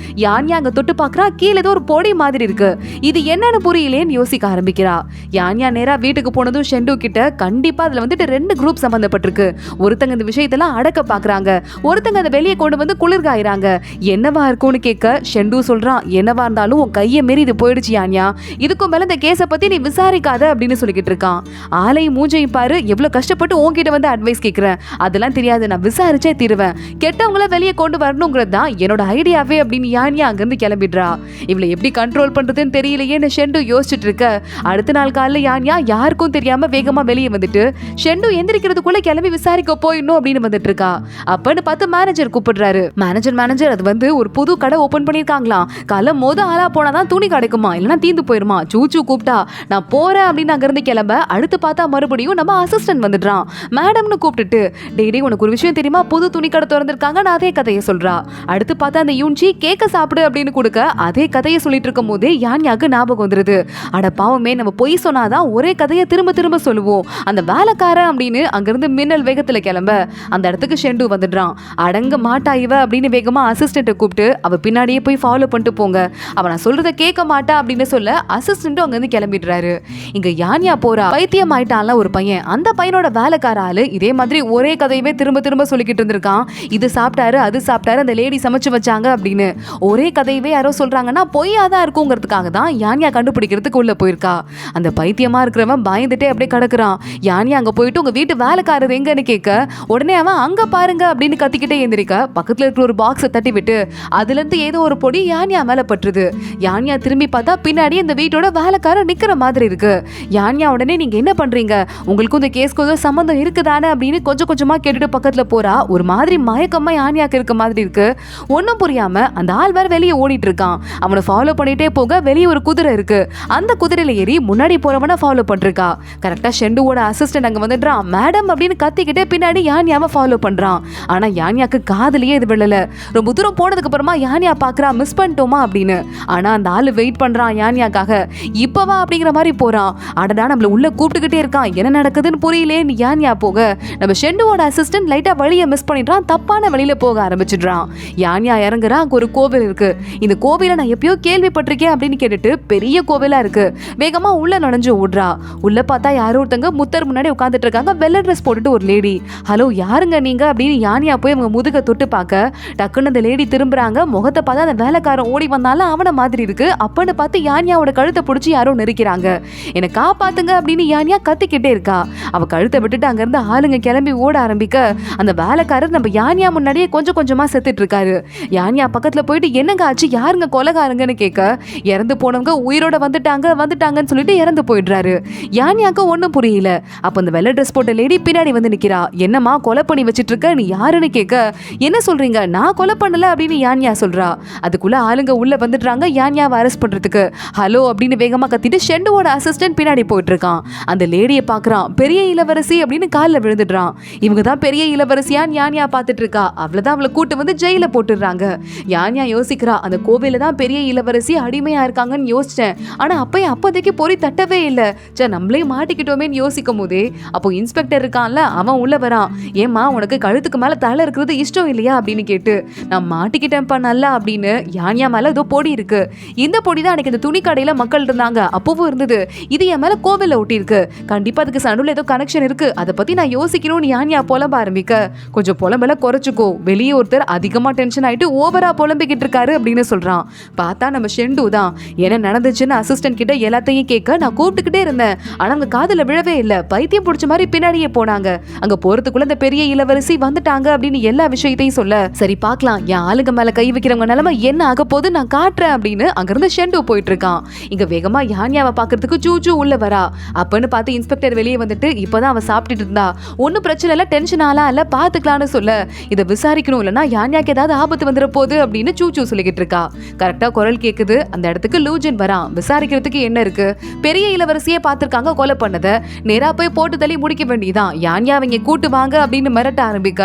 யானியா அங்க தொட்டு பாக்குறா, கீழே ஏதோ ஒரு பொடி மாதிரி இருக்கு, இது என்னன்னு புரியலேன்னு யோசிக்க ஆரம்பிக்கிறா. யானியா நேரா வீட்டுக்கு போனதும் ஷெண்டு கிட்ட, கண்டிப்பா அதுல வந்துட்டு 2 குரூப் சம்பந்தப்பட்டிருக்கு. ஒருத்தங்க இந்த விஷயத்தெல்லாம் அடக்க பாக்குறாங்க, ஒருத்தங்க அதை வெளியே கொண்டு வந்து குளிர்காயிறாங்க. என்னவா இருக்கும்னு கேட்க ஷெண்டு சொல்றான், என்னவா இருந்தாலும் உன் கையை மீறி இது போயிடுச்சு யானியா, இதுக்கும் மேல இந்த கேஸை பத்தி நீ விசாரிக்காத அப்படின்னு சொல்லிக்கிட்டு இருக்கான். ஆளையும் மூஞ்சையும் பாரு, எவ்வளவு கஷ்டப்பட்டு உன்கிட்ட வந்து அட்வைஸ் கேட்கிறேன், அதெல்லாம் தெரியாது, நான் விசாரிச்சே தீருவேன், கெட்டவங்கள வெளியே கொண்டு வரணுங்கிறது தான் என்னோட ஐடியாவே அப்படின்னு யானியா அங்கிருந்து கிளம்பிடுறா. இவளை எப்படி கண்ட்ரோல் பண்றதுன்னு தெரியலையேன்னு ஷெண்டு யோசிச்சுட்டு இருக்க, அடுத்த நாள் காலையில யானியா யாருக்கும் தெரியாம வேகமா வெளியே வந்துட்டு ஷெண்டு எந்திரிக்கிறதுக்குள்ள கிளம்பி விசாரிக்க போயிடணும் அப்படின்னு வந்துட்டு இருக்கா. அப்பன்னு பார்த்து மேனேஜர் கூப்பிடுறாரு. மேனேஜர் அது வந்து ஒரு புது கடை ஓபன் பண்ணிருக்காங்களாம், காலை ஆளா போனாதான் துணி கிடைக்குமா, இல்லைன்னா தீந்து போயிருமா. சூச்சு கூப்பிட்டா நான் போறேன் அப்படின்னு அங்கிருந்து கிளம்ப, அடுத்து பார்த்தா மறுபடியும் நம்ம அசிஸ்டன்ட் வந்துடுறான். மேடம்னு கூப்பிட்டுட்டு, டேடி உனக்கு ஒரு விஷயம் தெரியுமா, புது துணி கடை திறந்திருக்காங்க, நான் அதே கதையை சொல்றா. அடுத்து பார்த்தா அந்த யூன்சி கேக்க சாப்பிடு அப்படின்னு கொடுக்க, அதே கதையை சொல்லிட்டு இருக்கும் போதே யானியாக்கு ஞாபகம் வந்துருது. அட பாவமே, நம்ம பொய் சொன்னாதான் ஒரே கதையை திரும்ப திரும்ப சொல்லுவோம், அந்த வேலைக்காரன் அப்படின்னு அங்கிருந்து மின்னல் வேகத்துல கிளம்ப, அந்த இடத்துக்கு ஷெண்டு வந்துடுறான். அடங்க மாட்டா இவ அப்படின்னு வேகமா அசிஸ்டன்ட்டை கூப்பிட்டு, அவ பின்னாடியே போய் ஃபாலோ பண்ணிட்டு போங்க, அவ நான் சொல்றத கேட்க மாட்டா அப்படின்னு சொல்ல அசிஸ்டன்ட்டும் அங்க இருந்து கிளம்பிடுறாரு. இங்க யானியா போறா. பைத்தியம் ஆயிட்டான்ல ஒரு பையன், அந்த பையனோட வேலைக்கார ஆளு இதே மாதிரி ஒரே கதையவே திரும்ப திரும்ப சொல்லிக்கிட்டு இருந்திருக்கான். இது சாப்பிட்டாரு, அது சாப்பிட்டாரு, அந்த லேடி சமைச்சு வச்சாங்க அப்படின்னு ஒரே கதையவே யாரோ சொல்றாங்கன்னா பொய்யாதான் இருக்குங்கிறதுக்காக தான் யானியா கண்டுபிடிக்கிறதுக்கு உள்ள போயிருக்கா. அந்த பைத்தியமா இருக்கிறவன் பயந்துட்டே அப்படியே கிடக்குறான். யானியா அங்க போயிட்டு உங்க வீட்டு வேலைக்காரர் எங்கன்னு கேட்க, உடனே அவன் அங்க பாருங்க அப்படின்னு கத்திக்கிட்டே எந்திரிக்க, பக்கத்துல இருக்கிற ஒரு பாக்ஸை தட்டி விட்டு அதுல இருந்து ஏதோ ஒரு பொடி யானியா மேல பற்றுது. யானியா திரும்பி பார்த்தா பின்னாடி இந்த வீட்டோட வேலைக்காரர் நிக்கிற மாதிரி இருக்கு. யானியா உடனே நீங்க என்ன பண்றீங்க, உங்களுக்கும் இந்த கேஸ்க்கு ஏதோ சம்பந்தம் இருக்குதானே அப்படின்னு கொஞ்சம் கொஞ்சமா கேட்டுட்டு பக்கத்துல போறா. ஒரு மாதிரி மயக்கமா யானியாக்கு இருக்க மாதிரி இருக்கு. ஒன்னும் புரியாம அந்த ஆள் வேற வெளியே ஓடிட்டு இருக்கான். அவனை ஃபாலோ பண்ணிட்டே போக வெளியே ஒரு குதிரை இருக்கு. அந்த குதிரையில ஏறி முன்னாடி போறவனை ஃபாலோ பண்றா. கரெக்டா ஷெண்டுவோட அசிஸ்டன்ட் அங்க வந்துடுறான். மேடம் அப்படின்னு கத்திக்கிட்டே பின்னாடி யானியாவை ஃபாலோ பண்றான். ஆனா யானியாக்கு காதுலயே இது விழல. ரொம்ப தூரம் போனதுக்கு அப்புறமா யானியா பாக்குறா, மிஸ் பண்ணிட்டோமா அப்படின்னு. ஆனா அந்த ஆளு வெயிட் பண்றான் யானியாக்காக. இப்பவா அப்படிங்கிற மாதிரி போறான். அடடா நம்மள உள்ள கூப்பிட்டுக்கிட்டே இருக்கான், என்ன நடக்குதுன்னு புரியலேன்னு யானியா போக, நம்ம ஷெண்டுவோட அசிஸ்டன்ட் லைட்டா வழியை மிஸ் பண்ணிடுறான், தப்பான வழியில போக ஆரம்பிச்சிடுறான். யானியா இறங்குறா. அங்க ஒரு கோவில் இருக்கு. இந்த கோவில நான் எப்பயோ கேள்விப்பட்டிருக்கேன் அப்படின்னு கேட்டுட்டு பெரிய கோவிலா இருக்கு. வேகமா உள்ள நுழைஞ்சு ஓடுறா. உள்ள பார்த்தா யாரோ ஒருத்தங்க முத்தர் முன்னாடி உட்காந்துட்டு இருக்காங்க. வெள்ளை ட்ரெஸ் போட்டுட்டு ஒரு லேடி. ஹலோ யாருங்க நீங்க அப்படின்னு யானியா போய் அவங்க முதுக தொட்டு பார்க்க டக்குன்னு அந்த லேடி திரும்புறாங்க. முகத்தை பார்த்தா அந்த வேலைக்காரன் ஓடி வந்தாலும் அவன மாதிரி இருக்கு. அப்பன்னு பார்த்து யானியாவோட கழுத்தை பிடிச்சி யாரோ நெரிக்கிறாங்க. என்னை காப்பாத்துங்க அப்படின்னு யானியா கத்திக்கிட்டே இருக்கா. அவ கழுத்தை விட்டுட்டு அங்கிருந்து ஆளுங்க கிளம்பி ஓட ஆரம்பிக்க அந்த வேலைக்காரர் நம்ம யானியா முன்னாடியே கொஞ்சம் கொஞ்சமா செத்துட்டு இருக்காரு. யானியா பக்கத்துல போயிட்டு என்னங்க ஆச்சு, யாருங்க கொலைகாரங்கன்னு கேட்க இறந்து போனவங்க உயிரோட வந்துட்டாங்கன்னு சொல்லிட்டு இறந்து போயிடுறாரு. யானியாக்கு ஒண்ணும் புரியல. அப்ப அந்த வெள்ளை ட்ரெஸ் போட்ட லேடி பின்னாடி வந்து நிக்கிறா. என்னமா கொலை பண்ணி வச்சிட்டு இருக்க, நீ யாருன்னு கேட்க என்ன சொல்றீங்க, நான் கொலை பண்ணல அப்படின்னு யானியா சொல்றா. அதுக்குள்ள ஆளுங்க உள்ள வந்துடுறாங்க யானியாவை அரெஸ்ட் பண்றதுக்கு. ஹலோ அப்படின்னு வேகமா கத்திட்டு ஷெண்டுவோட அசிஸ்டன்ட் பின்னாடி போயிட்டு இருக்கான். அந்த லேடியை பாக்குறான். பெரிய இளவரசி அப்படின்னு காலில் விழுந்துடுறான். இவங்க தான் பெரிய இளவரசியான்னு யானியா பார்த்துட்டு இருக்கா. அவ்வளவுதான் அவளை கூட்டு வந்து ஜெயில போட்டுடுறாங்க. யானியா யோசிக்கிறா, அந்த கோவில தான் பெரிய இளவரசி அடிமையா இருக்காங்கன்னு யோசிச்சேன். ஆனா அப்போதைக்கு பொறி தட்டவே இல்லை. நம்மளே மாட்டிக்கிட்டோமேன்னு யோசிக்கும் போதே அப்போ இன்ஸ்பெக்டர் இருக்கான்ல அவன் உள்ள வரான். ஏமா உனக்கு கழுத்துக்கு மேல தலை இருக்கிறது இஷ்டம் இல்லையா அப்படின்னு கேட்டு நான் மாட்டிக்கிட்டேன்ப்பா நல்லா அப்படின்னு. யானியா மேல ஏதோ பொடி இருக்கு. இந்த பொடி தான் அன்னைக்கு இந்த துணி கடையில மக்கள் இருந்தாங்க அப்பவும் இருந்தது. இது என் மேல கோவில்ல ஒட்டி இருக்கு. கண்டிப்பா அதுக்கு சண்டுல ஏதோ கனெக்ஷன் இருக்கு. அதை பத்தி நான் யோசிக்கணும்னு யானியா புலம்ப ஆரம்பிக்க கொஞ்சம் புலம்பெல்லாம் குறைச்சுக்கோ, வெளியே ஒருத்தர் அதிகமா டென்ஷன் ஆயிட்டு ஓவரா புலம்பிக்கிட்டு இருக்காரு அப்படின்னு சொல்றான். பார்த்தா நம்ம ஷெண்டு தான். என்ன நடந்துச்சுன்னு அசிஸ்டன்ட் கிட்ட எல்லாத்தையும் கேட்க நான் கூப்பிட்டுக்கிட்டே இருந்தேன். ஆனா அவங்க காதுல விழவே இல்லை. பைத்தியம் பிடிச்ச மாதிரி பின்னாடியே போனாங்க. அங்க போறதுக்குள்ள இந்த பெரிய இளவரசி வந்துட்டாங்க அப்படின்னு எல்லா விஷயத்தையும் சொல்ல சரி பார்க்கலாம் என் ஆளுங்க மேல கை வைக்கிறவங்க நிலைமை என்ன ஆக போது நான் காட்டுறேன் அப்படின்னு அங்கிருந்து ஷெண்டு போயிட்டு இருக்கான். இங்க வேகமா யானியாவை பாக்குறதுக்கு ஜூஜு உள்ள வரா. அப்பன்னு பார்த்து இன்ஸ்பெக்டர் வெளியே வந்துட்டு இப்பதான் அவ சாப்பிட்டுட்டு இருந்தா. ஒன்னும் பிரச்சனை இல்ல, டென்ஷன் ஆளா இல்ல, பாத்துக்கலாம்னு சொல்ல இதை விசாரிக்கணும் இல்லைன்னா யானியாக்கு ஏதாவது ஆபத்து வந்துட போகுது அப்படின்னு சூச்சு சொல்லிக்கிட்டு இருக்கா. கரெக்டா குரல் கேக்குது. அந்த இடத்துக்கு லூஜன் வரான். விசாரிக்கிறதுக்கு என்ன இருக்கு, பெரிய இளவரசியே பார்த்திருக்காங்க கொலை பண்ணத, நேரா போய் போட்டு தள்ளி முடிக்க வேண்டியதான். யானியா அவங்க கூட்டு வாங்க அப்படின்னு மிரட்ட ஆரம்பிக்க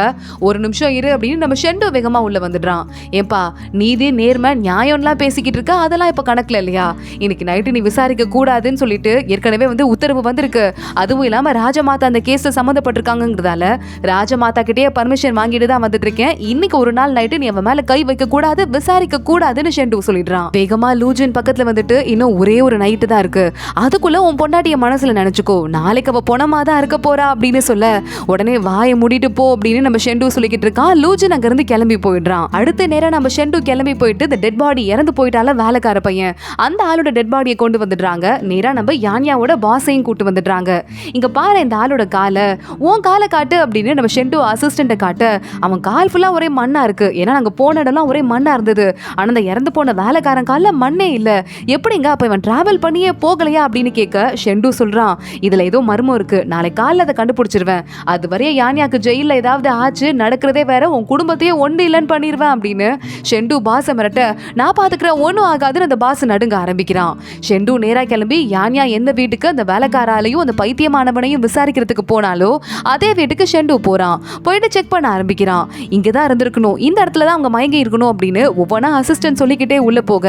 ஒரு நிமிஷம் இரு அப்படின்னு நம்ம ஷெண்டு வேகமா உள்ள வந்துடுறான். ஏன்பா நீதி நேர்மை நியாயம்லாம் பேசிக்கிட்டு இருக்க, அதெல்லாம் இப்ப கணக்குல இல்லையா? இன்னைக்கு நைட்டு நீ விசாரிக்க கூடாதுன்னு சொல்லிட்டு ஏற்கனவே உத்தரவு வந்திருக்கு. அதுவும் இல்லாம ராஜமாதா அந்த கேஸ்ல சம்மந்தப்பட்டிருக்காங்கிறதால ராஜமாதா கிட்டே பர்மிஷன் வாங்கிட்டு தான் வந்துட்டு இருக்கேன். இன்னைக்கு ஒரு நாள் நைட்டு நீ அவன் மேல கை வைக்க கூடாது, விசாரிக்க கூடாதுன்னு ஷெண்டு சொல்லிடுறான். வேகமா லூஜன் பக்கத்துல வந்துட்டு இன்னும் ஒரே ஒரு நைட்டு தான் இருக்கு, அதுக்குள்ள உன் பொண்டாட்டிய மனசுல நினைச்சுக்கோ, நாளைக்கு அவ பொணமா தான் இருக்க போறா அப்படின்னு சொல்ல உடனே வாயை மூடிட்டு போ அப்படின்னு நம்ம ஷெண்டு சொல்லிக்கிட்டு இருக்கான். லூஜன் அங்க இருந்து கிளம்பி போயிடுறான். அடுத்த நேரம் நம்ம ஷெண்டு கிளம்பி போயிட்டு இந்த டெட் பாடி இறந்து போயிட்டால வேலைக்கார பையன், அந்த ஆளோட டெட் பாடியை கொண்டு வந்துடுறாங்க. நேரா நம்ம யானியாவோட பாஸையும் கூட்டு வந்துடுறாங்க. இங்க பாரு இந்த ஆளோட காலை, உன் காலை காட்டு அப்படின்னு நம்ம ஷெண்டு அசிஸ்டண்ட்டை காட்ட அவன் கால் ஃபுல்லா ஒரே மண்ணா இருக்கு. ஏன்னா நாங்க போன இடம்லாம் ஒரே மண்ணா இருந்தது. ஆனா அந்த இறந்து போன வேலைக்காரன் கால மண்ணே இல்ல. எப்படிங்க அப்ப இவன் டிராவல் பண்ணியே போகலையா அப்படின்னு கேட்க ஷெண்டு சொல்றான், இதுல ஏதோ மர்மம் இருக்கு, நாளை காலைல அதை கண்டுபிடிச்சிருவேன். அது வரைய யானியாக்கு ஜெயில ஏதாவது ஆச்சு நடக்கிறதே வேற, உன் குடும்பத்தையே ஒன்று இல்லைன்னு பண்ணிடுவேன் அப்படின்னு ஷெண்டு பாஸை மிரட்ட நான் பாத்துக்கிறேன் ஒன்னும் ஆகாதுன்னு அந்த பாஸ் நடுங்க ஆரம்பிக்கிறான். ஷெண்டு நேரா கிளம்பி யானியா எந்த வீட்டுக்கு அந்த வேலைக்காராலையும் அந்த பைத்தியமானவனையும் விசாரிக்கிறதுக்கு போனாலோ அதே வீட்டுக்கு ஷெண்டு போறான். போயிட்டு செக் பண்ண ஆரம்பிக்கிறான். இங்கதான் இருந்திருக்கணும், இந்த இடத்துல தான் அவங்க மயங்கி இருக்கணும் அப்படின்னு ஒவ்வொன்னா அசிஸ்டன்ட் சொல்லிக்கிட்டே உள்ள போக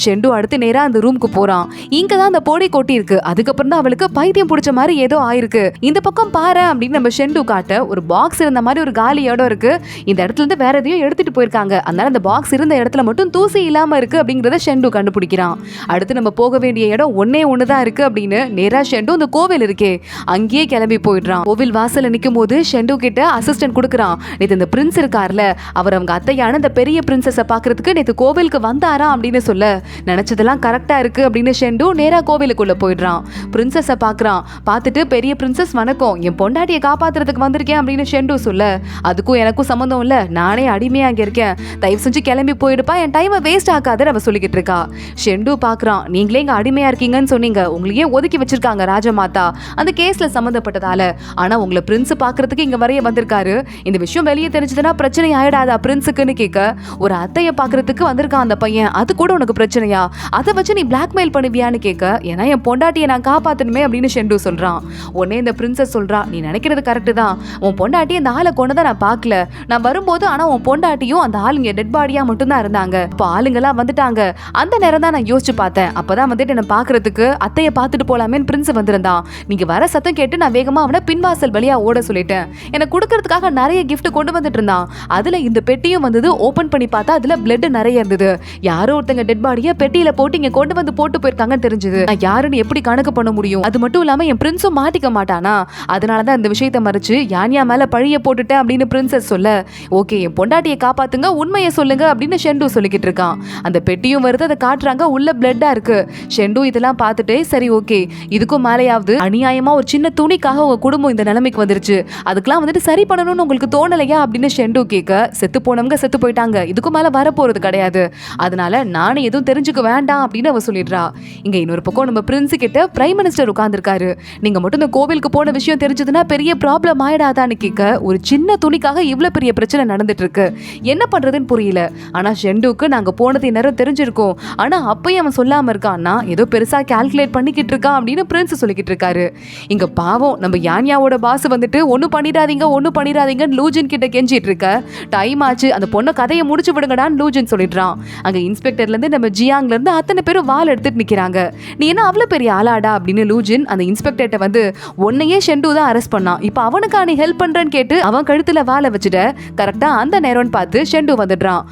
ஷெண்டு அடுத்து நேரா அந்த ரூமுக்கு போறான். இங்கதான் அந்த பொடி கொட்டி இருக்கு. அதுக்கப்புறம் தான் அவளுக்கு பைத்தியம் பிடிச்ச மாதிரி ஏதோ ஆயிருக்கு. இந்த பக்கம் பாரு அப்படின்னு நம்ம ஷெண்டு காட்ட ஒரு பாக்ஸ் இருந்த மாதிரி ஒரு காலி இடம் இருக்கு. இந்த இடத்துல இருந்து வேற எதையும் எடுத்துட்டு போயிருக்காங்க. அதனால அந்த பாக்ஸ் இருந்த இடத்துல மட்டும் தூசி இல்லாம இருக்கு அப்படிங்கறத ஷெண்டு கண்டுபிடிக்கிறான். அடுத்து நம்ம போக வேண்டிய இடம் ஒண்ணுதான் இருக்கு அப்படின்னு நேரா ஷெண்டு அந்த கோவில் இருக்கே அங்கேயே கிளம்பி போயிடுறான். கோவில் வாசல்ல நிக்கும் போது ஷெண்டு கிட்ட அசிஸ்டன்ட் கொடுக்குறான். நேத்து இந்த பிரின்ஸ் இருக்கார்ல, அவர் அவங்க அத்தையான இந்த பெரிய பிரின்சஸை பாக்குறதுக்கு நேத்து கோவிலுக்கு வந்தாரா அப்படின்னு சொல்ல நினைச்சதெல்லாம் கரெக்டா இருக்கு அப்படின்னு ஷெண்டு நேரா கோவிலுக்குள்ள போயிடுறான். பிரின்சஸை பாக்குறான். பார்த்துட்டு பெரிய பிரின்சஸ் வணக்கம், என் பொண்டாட்டியை காப்பாத்துறதுக்கு வந்திருக்கேன் அப்படின்னு ஷெண்டு சொல்ல அதுக்கும் எனக்கும் சம்மந்தம் இல்ல, நானே அடிமையா அங்க இருக்கேன், தயவு செஞ்சு கிளம்பி போயிடுப்பா, என் டைமை வேஸ்ட் ஆகாத அவ சொல்லிக்கிட்டு இருக்கா. ஷெண்டு பாக்குறான், நீங்களே இங்க அடிமையா இருக்கீங்கன்னு சொன்னீங்க, உங்களையே ஒதுக்கி வச்சிருக்காங்க ராஜமாதா அந்த கேஸ்ல சம்மந்தப்பட்டதால, ஆனா உங்களை பிரின்ஸ் பாக்குறதுக்கு இங்க வரைய வந்திருக்காரு, இந்த விஷயம் வெளியே தெரிஞ்சதுன்னா பிரச்சனை ஆயிடாதா பிரின்ஸுக்குன்னு கேட்க ஒரு அத்தைய பாக்குறதுக்கு வந்திருக்கான் அந்த பையன், அது கூட உனக்கு பிரச்சனையா, அதை வச்சு நீ பிளாக்மெயில் பண்ணுவியான்னு கேட்க ஏன்னா என் பொண்டாட்டியை நான் காப்பாத்தணுமே அப்படின்னு ஷெண்டு சொல்றான். உடனே இந்த பிரின்சஸ் சொல்றா, நீ நினைக்கிறது கரெக்ட் தான், உன் பொண்டாட்டி அந்த ஆளை கொண்டதை நான் பார்க்கல, நான் வரும்போது ஆனா உன் பொண்டாட்டியும் அந்த ஆளுங்க டெட் பாடியா மட்டும்தான் இருந்தாங்க, இப்போ ஆளுங்கெல்லாம் வந்துட்டாங்க, அந்த நேரம் தான் நான் யோசிச்சு பார்த்தேன், அப்பதான் என்ன பாக்குறதுக்கு அத்தைய பார்த்துட்டு போலாமேன்னு பிரின்ஸ் வந்திருந்தான், நீங்க வர சத்தம் கேட்டு நான் வேகமா அவனை பின்வாசல் வழியா ஓட சொல்லிட்டேன், எனக்கு கொடுக்கறதுக்காக நிறைய கிஃப்ட் கொண்டு வந்துட்டு இருந்தான், அதுல இந்த பெட்டியும் வந்தது, ஓபன் பண்ணி பார்த்தா அதுல பிளட் நிறைய இருந்தது, யாரோ ஒருத்தங்க டெட் பாடியை பெட்டியில போட்டு இங்க கொண்டு வந்து போட்டு போயிருக்காங்கன்னு தெரிஞ்சது, நான் யாருன்னு எப்படி கணக்கு பண்ண முடியும், அது மட்டும் இல்லாம என் பிரின்ஸும் மாட்டிக்க மாட்டானா, அதனாலதான் இந்த விஷயத்த மறைச்சு யான்யா மேல பழிய போட்டுட்டேன் அப்படின்னு பிரின்சஸ் சொல்ல, ஓகே என் பொண்டாட்டியை காப்பாத்துங்க, உண்மையை சொல்லுங்க அப்படின்னு ஷெண்டு சொல்லிக்கிட்டு இருக்கான். அந்த பெட்டியும் வருது, அதை காட்டுறாங்க, உள்ள பிளட்டா இருக்கு. ஷெண்டு இதெல்லாம் பார்த்துட்டு சரி ஓகே, இதுக்கும் மேலேயாவது அநியாயமா ஒரு சின்ன துணிக்காக உங்க குடும்பம் இந்த நிலைமைக்கு வந்துருச்சு, அதுக்கெல்லாம் வந்துட்டு சரி பண்ணணும்னு உங்களுக்கு தோணலையா அப்படின்னு ஷெண்டு கேட்க, செத்து போனவங்க செத்து போயிட்டாங்க, இதுக்கும் மேல வரப்போறது கிடையாது, அதனால நானும் எதுவும் தெரிஞ்சுக்க வேண்டாம் அப்படின்னு அவ சொல்லிடுறா. இங்க இன்னொரு பக்கம் நம்ம பிரின்ஸ் கிட்ட பிரைம் மினிஸ்டர் உட்கார்ந்துருக்காரு. நீங்க மட்டும் இந்த கோவிலுக்கு போன விஷயம் தெரிஞ்சதுன்னா பெரிய ப்ராப்ளம் ஆயிடாதான்னு கேட்க, ஒரு சின்ன துணிக்காக இவ்வளவு பெரிய பிரச்சனை நடந்துட்டு இருக்கு, என்ன பண்றதுன்னு புரியல. ஆனா ஷெண்டுக்கு நாங்க போனது நேரம் தெரிஞ்சிருக்கோம், ஆனா அப்பயும் அவன் சொல்லாம இருக்கான்னா ஏதோ பெருசா கால்குலேட் பண்ணிக்கிட்டு இருக்கான் அப்படின்னு பிரின்ஸ் சொல்லிக்கிட்டு இருக்காரு. இங்க பாவம் நம்ம யான்யாவோட பாஸ் வந்துட்டு ஒன்னும் பண்ணிடாதீங்கன்னு லூஜின் கிட்ட கெஞ்சிட்டு இருக்க, டைம் ஆச்சு, அந்த பொண்ணை கதையை முடிச்சு விடுங்கடான்னு லூஜின் சொல்லிடுறான். அங்க இன்ஸ்பெக்டர்ல இருந்து நம்ம ஜியாங்ல இருந்து அத்தனை பேரும் வால் எடுத்துட்டு நிக்கிறாங்க. நீ என்ன அவ்வளவு பெரிய ஆளாடா அப்படின்னு லூஜின் அந்த இன்ஸ்பெக்டர்ட்ட வந்து, உன்னையே ஷெண்டு தான் அரெஸ்ட் பண்ணான், இப்ப அவனுக்கா நீ ஹெல்ப் பண்றேன்னு கேட்டு அவன் கழுத்துல வாழை வச்சுட்ட. கரெக்டா அந்த நேரம்னு பார்த்து ஷெண்டு வந்துடுறான்.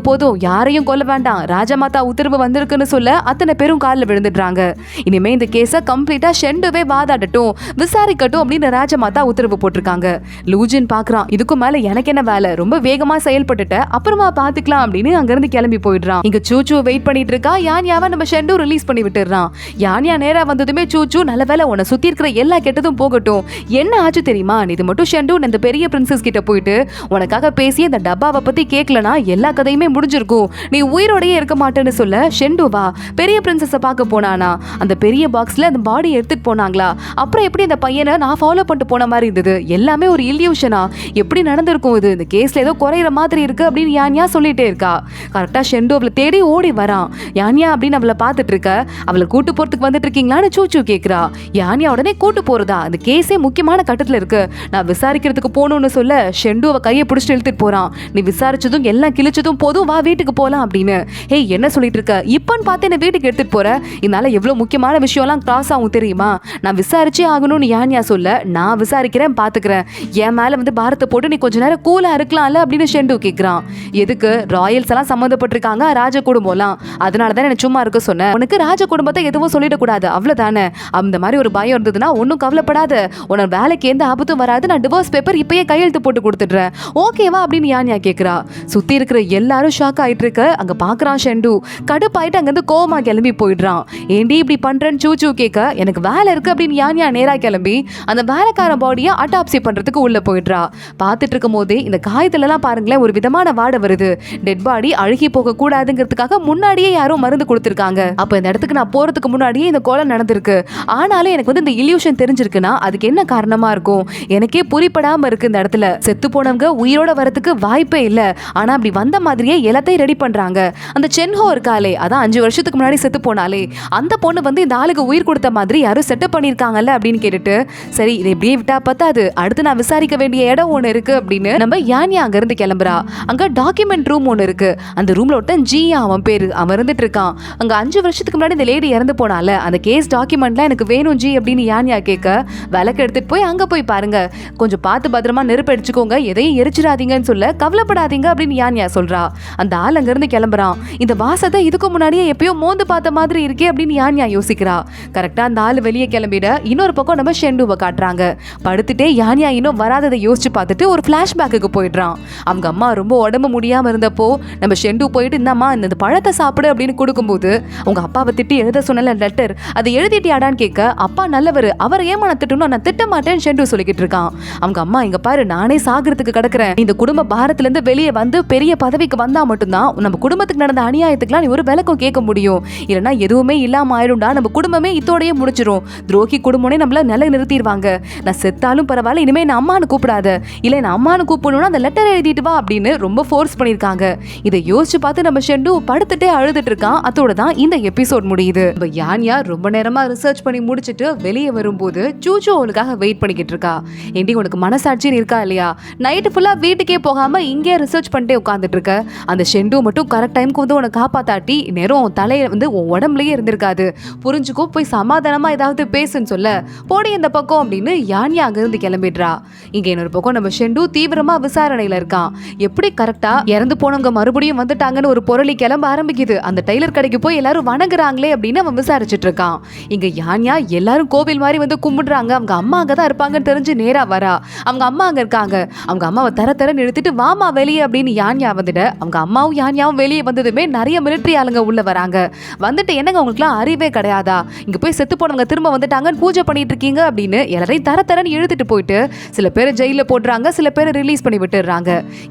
போதும் யாரையும் கொல்ல வேண்டாம், ராஜமாதா உத்தரவு வந்திருக்குன்னு சொல்ல அத்தனை பேரும் காலில் விழுந்துடுறாங்க. இனிமே இந்த கேஸை கம்ப்ளீட்டா ஷெண்டுவே வாதாடட்டும், விசாரிக்கட்டும் அப்படின்னு ராஜமாதா உத்தரவு போட்டிருக்காங்க. லூஜின் பாக்குறான், இதுக்கும் மேல எனக்கு என்ன வேலை, ரொம்ப வேகமா செயல்பட்டுட்ட, அப்புறமா பாத்துக்கலாம் அப்படின்னு அங்கிருந்து கிளம்பி போயிடுறான். இங்க சூச்சு வெயிட் பண்ணிட்டு இருக்கா. யான்யாவை நம்ம ஷெண்டு ரிலீஸ் பண்ணி விட்டுறான். யான்யா நேரா வந்ததுமே சூச்சு, நல்ல வேலை உன்னை சுத்தி இருக்கிற எல்லா கெட்டதும் போகட்டும், என்ன ஆச்சு தெரியுமா, இது மட்டும் ஷெண்டு இந்த பெரிய பிரின்சஸ் கிட்ட போயிட்டு உனக்காக பேசி அந்த டப்பாவை பத்தி கேட்கலனா எல்லா கதையுமே முடிஞ்சிருக்கும், நீ உயிரோடயே இருக்க மாட்டேன்னு சொல்ல, ஷெண்டு வா பெரிய பிரின்சஸை பார்க்க போனானா, அந்த பெரிய பாக்ஸ்ல அந்த பாடி எடுத்துட்டு போனாங்களா, அப்புறம் எப்படி அந்த பையனை நான் ஃபாலோ பண்ணிட்டு போன மாதிரி இருந்தது, எல்லாமே ஒரு இல்யூஷனா, எப்படி நடந்திருக்கும் இது, இந்த கேஸ்ல ஏதோ குறையிற மாதிரி இருக்கு அப்படின்னு யான்யா சொல்லிட்டே இருக்கா. கரெக்டா ஷெண்டு அவளை தேடி ஓடி வரான். யான்யா அப்படின்னு அவளை பார்த்துட்டு இருக்க, அவளை கூட்டு போறதுக்கு வந்துட்டு இருக்கீங்களான்னு சூச்சு கேக்குறா. யான்யா உடனே கூட்டு போறதா, அந்த கேஸே முக்கியமான கட்டத்துல இருக்கு, நான் விசாரிக்கிறதுக்கு போகணும்னு சொல்ல ஷெண்டு அவ கையை பிடிச்சிட்டு இழுத்துட்டு போறான். நீ விசாரிச்சதும் எல்லாம் கிழிச்சதும் போதும், வா வீட்டுக்கு போலாம் அப்படின்னு. ஹே என்ன சொல்லிட்டு இருக்க, இப்பன்னு பார்த்து என்ன வீட்டுக்கு எடுத்துட்டு போற, இதனால எவ்வளவு முக்கியமான விஷயம்லாம் கிராஸ் ஆகும் தெரியுமா, நான் விசாரிச்சே ஆகணும்னு யான்யா சொல்ல, நான் விசாரிக்கிறேன் பாத்துக்கிறேன், என் மேல வந்து பாரத்தை போட்டு நீ கொஞ்ச நேரம் கூலா இருக்கலாம்ல அப்படின்னு ஷெண்டு கேக்குறான். எதுக்கு, ராயல்ஸ் எல்லாம் சம்மந்தப்பட்டிருக்காங்க, ராஜ குடும்பம்லாம், அதனாலதான் என்ன சும்மா இருக்க சொன்னேன், உனக்கு ராஜ குடும்பத்தை எதுவும் சொல்லிடக்கூடாது அவ்வளவுதானே, அந்த மாதிரி ஒரு பயம் இருந்ததுன்னா ஒன்னும் கவலைப்படாத, உனக்கு வேலைக்கு எந்த ஆபத்தும் வராது, நான் டிவோர்ஸ் பேப்பர் இப்பயே கையெழுத்து போட்டு கொடுத்துடுறேன் ஓகேவா அப்படின்னு யான்யா கேக்குறா. சுத்தி இருக்கிற எல்லாரும் ஷாக் ஆயிட்டு இருக்க, அங்க பாக்குறான் ஷெண்டு கடுப்பாயிட்டு அங்கிருந்து கோவமா கிளம்பி போயிடுறான். ஏண்டி இப்படி பண்றேன்னு சூச்சு கேட்க, எனக்கு வேலை இருக்கு அப்படின்னு யான்யா நேரா கிளம்பி அந்த வேலைக்கார பாடியை அட்டாப்சி பண்றதுக்கு உள்ள போயிடுறா. பார்த்துட்டு இருக்கும் போதே இந்த காயத்துல எல்லாம் பாருங்களேன் ஒரு விதமான வாடை வருது, டெட் பாடி அழுகி போக கூடாதுங்கிறதுக்காக முன்னாடியே யாரோ மருந்து கொடுத்திருக்காங்க. அப்ப இந்த இடத்துக்கு நான் போறதுக்கு முன்னாடியே இந்த கொலை நடந்திருக்கு, ஆனாலும் எனக்கு வந்து இந்த இல்யூஷன் தெரிஞ்சிருக்குன்னா அதுக்கு என்ன காரணமா இருக்கும், எனக்கே புரிப்படாம இருக்கு. இந்த இடத்துல செத்து போனவங்க உயிரோட வரதுக்கு வாய்ப்பே இல்ல, ஆனா அப்படி வந்த மாதிரியே எல்லாத்தையும் ரெடி பண்றாங்க. அந்த சென்ஹோ இருக்காளே, அதான் 5 வருஷத்துக்கு முன்னாடி செத்து போனாலே, அந்த பொண்ணு வந்து இந்த ஆளுக்கு உயிர் கொடுத்த மாதிரி யாரும் செட்டப் பண்ணிருக்காங்கல்ல அப்படின்னு கேட்டுட்டு, சரி இதை இப்படியே விட்டா பத்தாது, அடுத்து நான் விசாரிக்க வேண்டிய இடம் ஒண்ணு இருக்கு அப்படின்னு நம்ம யான்யா அங்க இருந்து கிளம்புறா. அங்க டாக்குமெண்ட் ரூம் ஒண்ணு இருக்கு, அந்த ரூம்ல ஒருத்தன் ஜியா அவன் பேரு, அவன் இருந்துட்டு இருக்கான். அங்க 5 வருஷத்துக்கு முன்னாடி இந்த லேடி இறந்து போனால அந்த கேஸ் டாக்குமெண்ட்லாம் எனக்கு வேணும் ஜி அப்படின்னு யான்யா கேட்க, விளக்கு எடுத்துட்டு போய் அங்க போய் பாருங்க, கொஞ்சம் பார்த்து பத்திரமா நெருப்பு அடிச்சுக்கோங்க, எதையும் எரிச்சிடாதீங்கன்னு சொல்ல, கவலைப்படாதீங்க அப்படின்னு யான்யா சொல்றா. அந்த ஆள் அங்க இருந்து கிளம்புறான். இந்த வாசத்தை இதுக்கு முன்னாடியே எப்பயோ மோந்து பார்த்த மாதிரி இருக்கே அப்படின்னு யான்யா யோசிக்கிறா. கரெக்டா அந்த ஆள் வெளியே கிளம்பிட இன்னொரு பக்கம் நம்ம ஷெண்டுவை காட்டுறாங்க. படுத்துட்டே யான்யா இன்னும் வராததை யோசிச்சு பார்த்துட்டு ஒரு பிளாஷ்பேக்கு போயிடுறான். அவங்க அம்மா ரொம்ப உடம்பு முடியாம இருந்தப்போ நம்ம ஷெண்டு போயிட்டு இந்தம்மா இந்த பழத்தை சாப்பிடு அப்படின்னு கொடுக்கும்போது, அவங்க அப்பாவை திட்டி எழுத சொன்ன லெட்டர் அதை எழுதிட்டியாடான்னு கேட்க, அப்பா நல்லவர், அவர் ஏமான திட்டணும், நான் திட்ட மாட்டேன்னு ஷெண்டு சொல்லிக்கிட்டு இருக்கான். அவங்க அம்மா, இங்க பாரு நானே சாகிறதுக்கு கிடக்குறேன், இந்த குடும்ப பாரத்துல இருந்து வெளியே வந்து பெரிய பதவிக்கு வந்தா மட்டும்தான் நம்ம குடும்பத்துக்கு நடந்த அநியாயத்துக்குலாம் நீ ஒரு விளக்கம் கேட்க முடியும், இல்லைன்னா எதுவுமே இல்லாம ஆயிடும்டா, நம்ம குடும்பமே இத்தோடயே முடிச்சிரும், துரோகி குடும்பமே நம்மள நிலை நிறுத்திடுவாங்க, நான் செத்தாலும் பரவாயில்ல, இனிமே நான் அம்மானு கூப்பிடாத, இல்ல நான் அம்மானு கூப்பிடணும்னா அந்த லெட்டர் எழுதிட்டு வா அப்படின்னு ரொம்ப ஃபோர்ஸ் பண்ணிருக்காங்க. இதை யோசிச்சு பார்த்து நம்ம ஷெண்டு படுத்துட்டே அழுதுட்டு இருக்கான். அதோட தான் இந்த எபிசோட் முடியுது. நம்ம யான்யா ரொம்ப நேரமா ரிசர்ச் பண்ணி முடிச்சிட்டு வெளியே வரும்போது சூச்சு அவளுக்காக வெயிட் பண்ணிக்கிட்டு இருக்கா. ஏண்டி உனக்கு மனசாட்சின்னு இருக்கா இல்லையா, நைட்டு ஃபுல்லா வீட்டுக்கே போகாம இங்கே ரிசர்ச் பண்ணிட்டே உட்காந்துட்டு இருக்க, அந்த ஷெண்டு மட்டும் கரெக்ட் டைமுக்கு வந்து உனக்கு காப்பாத்தாட்டி நேரம் உன் தலையை வந்து உன் உடம்புலயே இருந்திருக்காது, புரிஞ்சுக்கோ, போய் சமாதானமா ஏதாவது பேசுன்னு சொல்ல, போடி இந்த பக்கம் அப்படின்னு யான்யா அங்கிருந்து கிளம்பிடுறா. இங்க இன்னொரு பக்கம் நம்ம ஷெண்டு தீவிரமா விசாரணையில இருக்கான். எப்படி கரெக்டா இறந்து போனவங்க மறுபடியும் வந்துட்டாங்கன்னு ஒரு பொருளை கிளம்ப ஆரம்பிக்குது, அந்த டெய்லர் கடைக்கு போய் எல்லாரும் வணங்குறாங்களே அப்படின்னு அவன் விசாரிச்சுட்டு இருக்கான். இங்க யான்யா எல்லாரும் கோவில் மாதிரி வந்து கும்பிடுறாங்க. அவங்க அம்மா அங்கதான் இருப்பாங்கன்னு தெரிஞ்சு நேரா வரா. அவங்க அம்மா அங்க இருக்காங்க. அவங்க அம்மாவை தர நிறுத்திட்டு வாமா வெளியே அப்படின்னு யான்யா வந்துட்டு அவங்க அம்மாவும் யான்யாவும் வெளியே வந்ததுமே நிறைய மிலிட்டரி ஆளுங்க உள்ள வராங்க. வந்துட்டு என்னங்க உங்களுக்குலாம் அறிவே கிடையாதா, இங்க போய் செத்து போனவங்க திரும்ப வந்துட்டாங்கன்னு பூஜை பண்ணிட்டு இருக்கீங்க அப்படின்னு எல்லாரையும் தரன்னு இழுத்துட்டு போயிட்டு சில பேர் ஜெயில போடுறாங்க, சில பேர் ரிலீஸ் பண்ணி விட்டுறாங்க.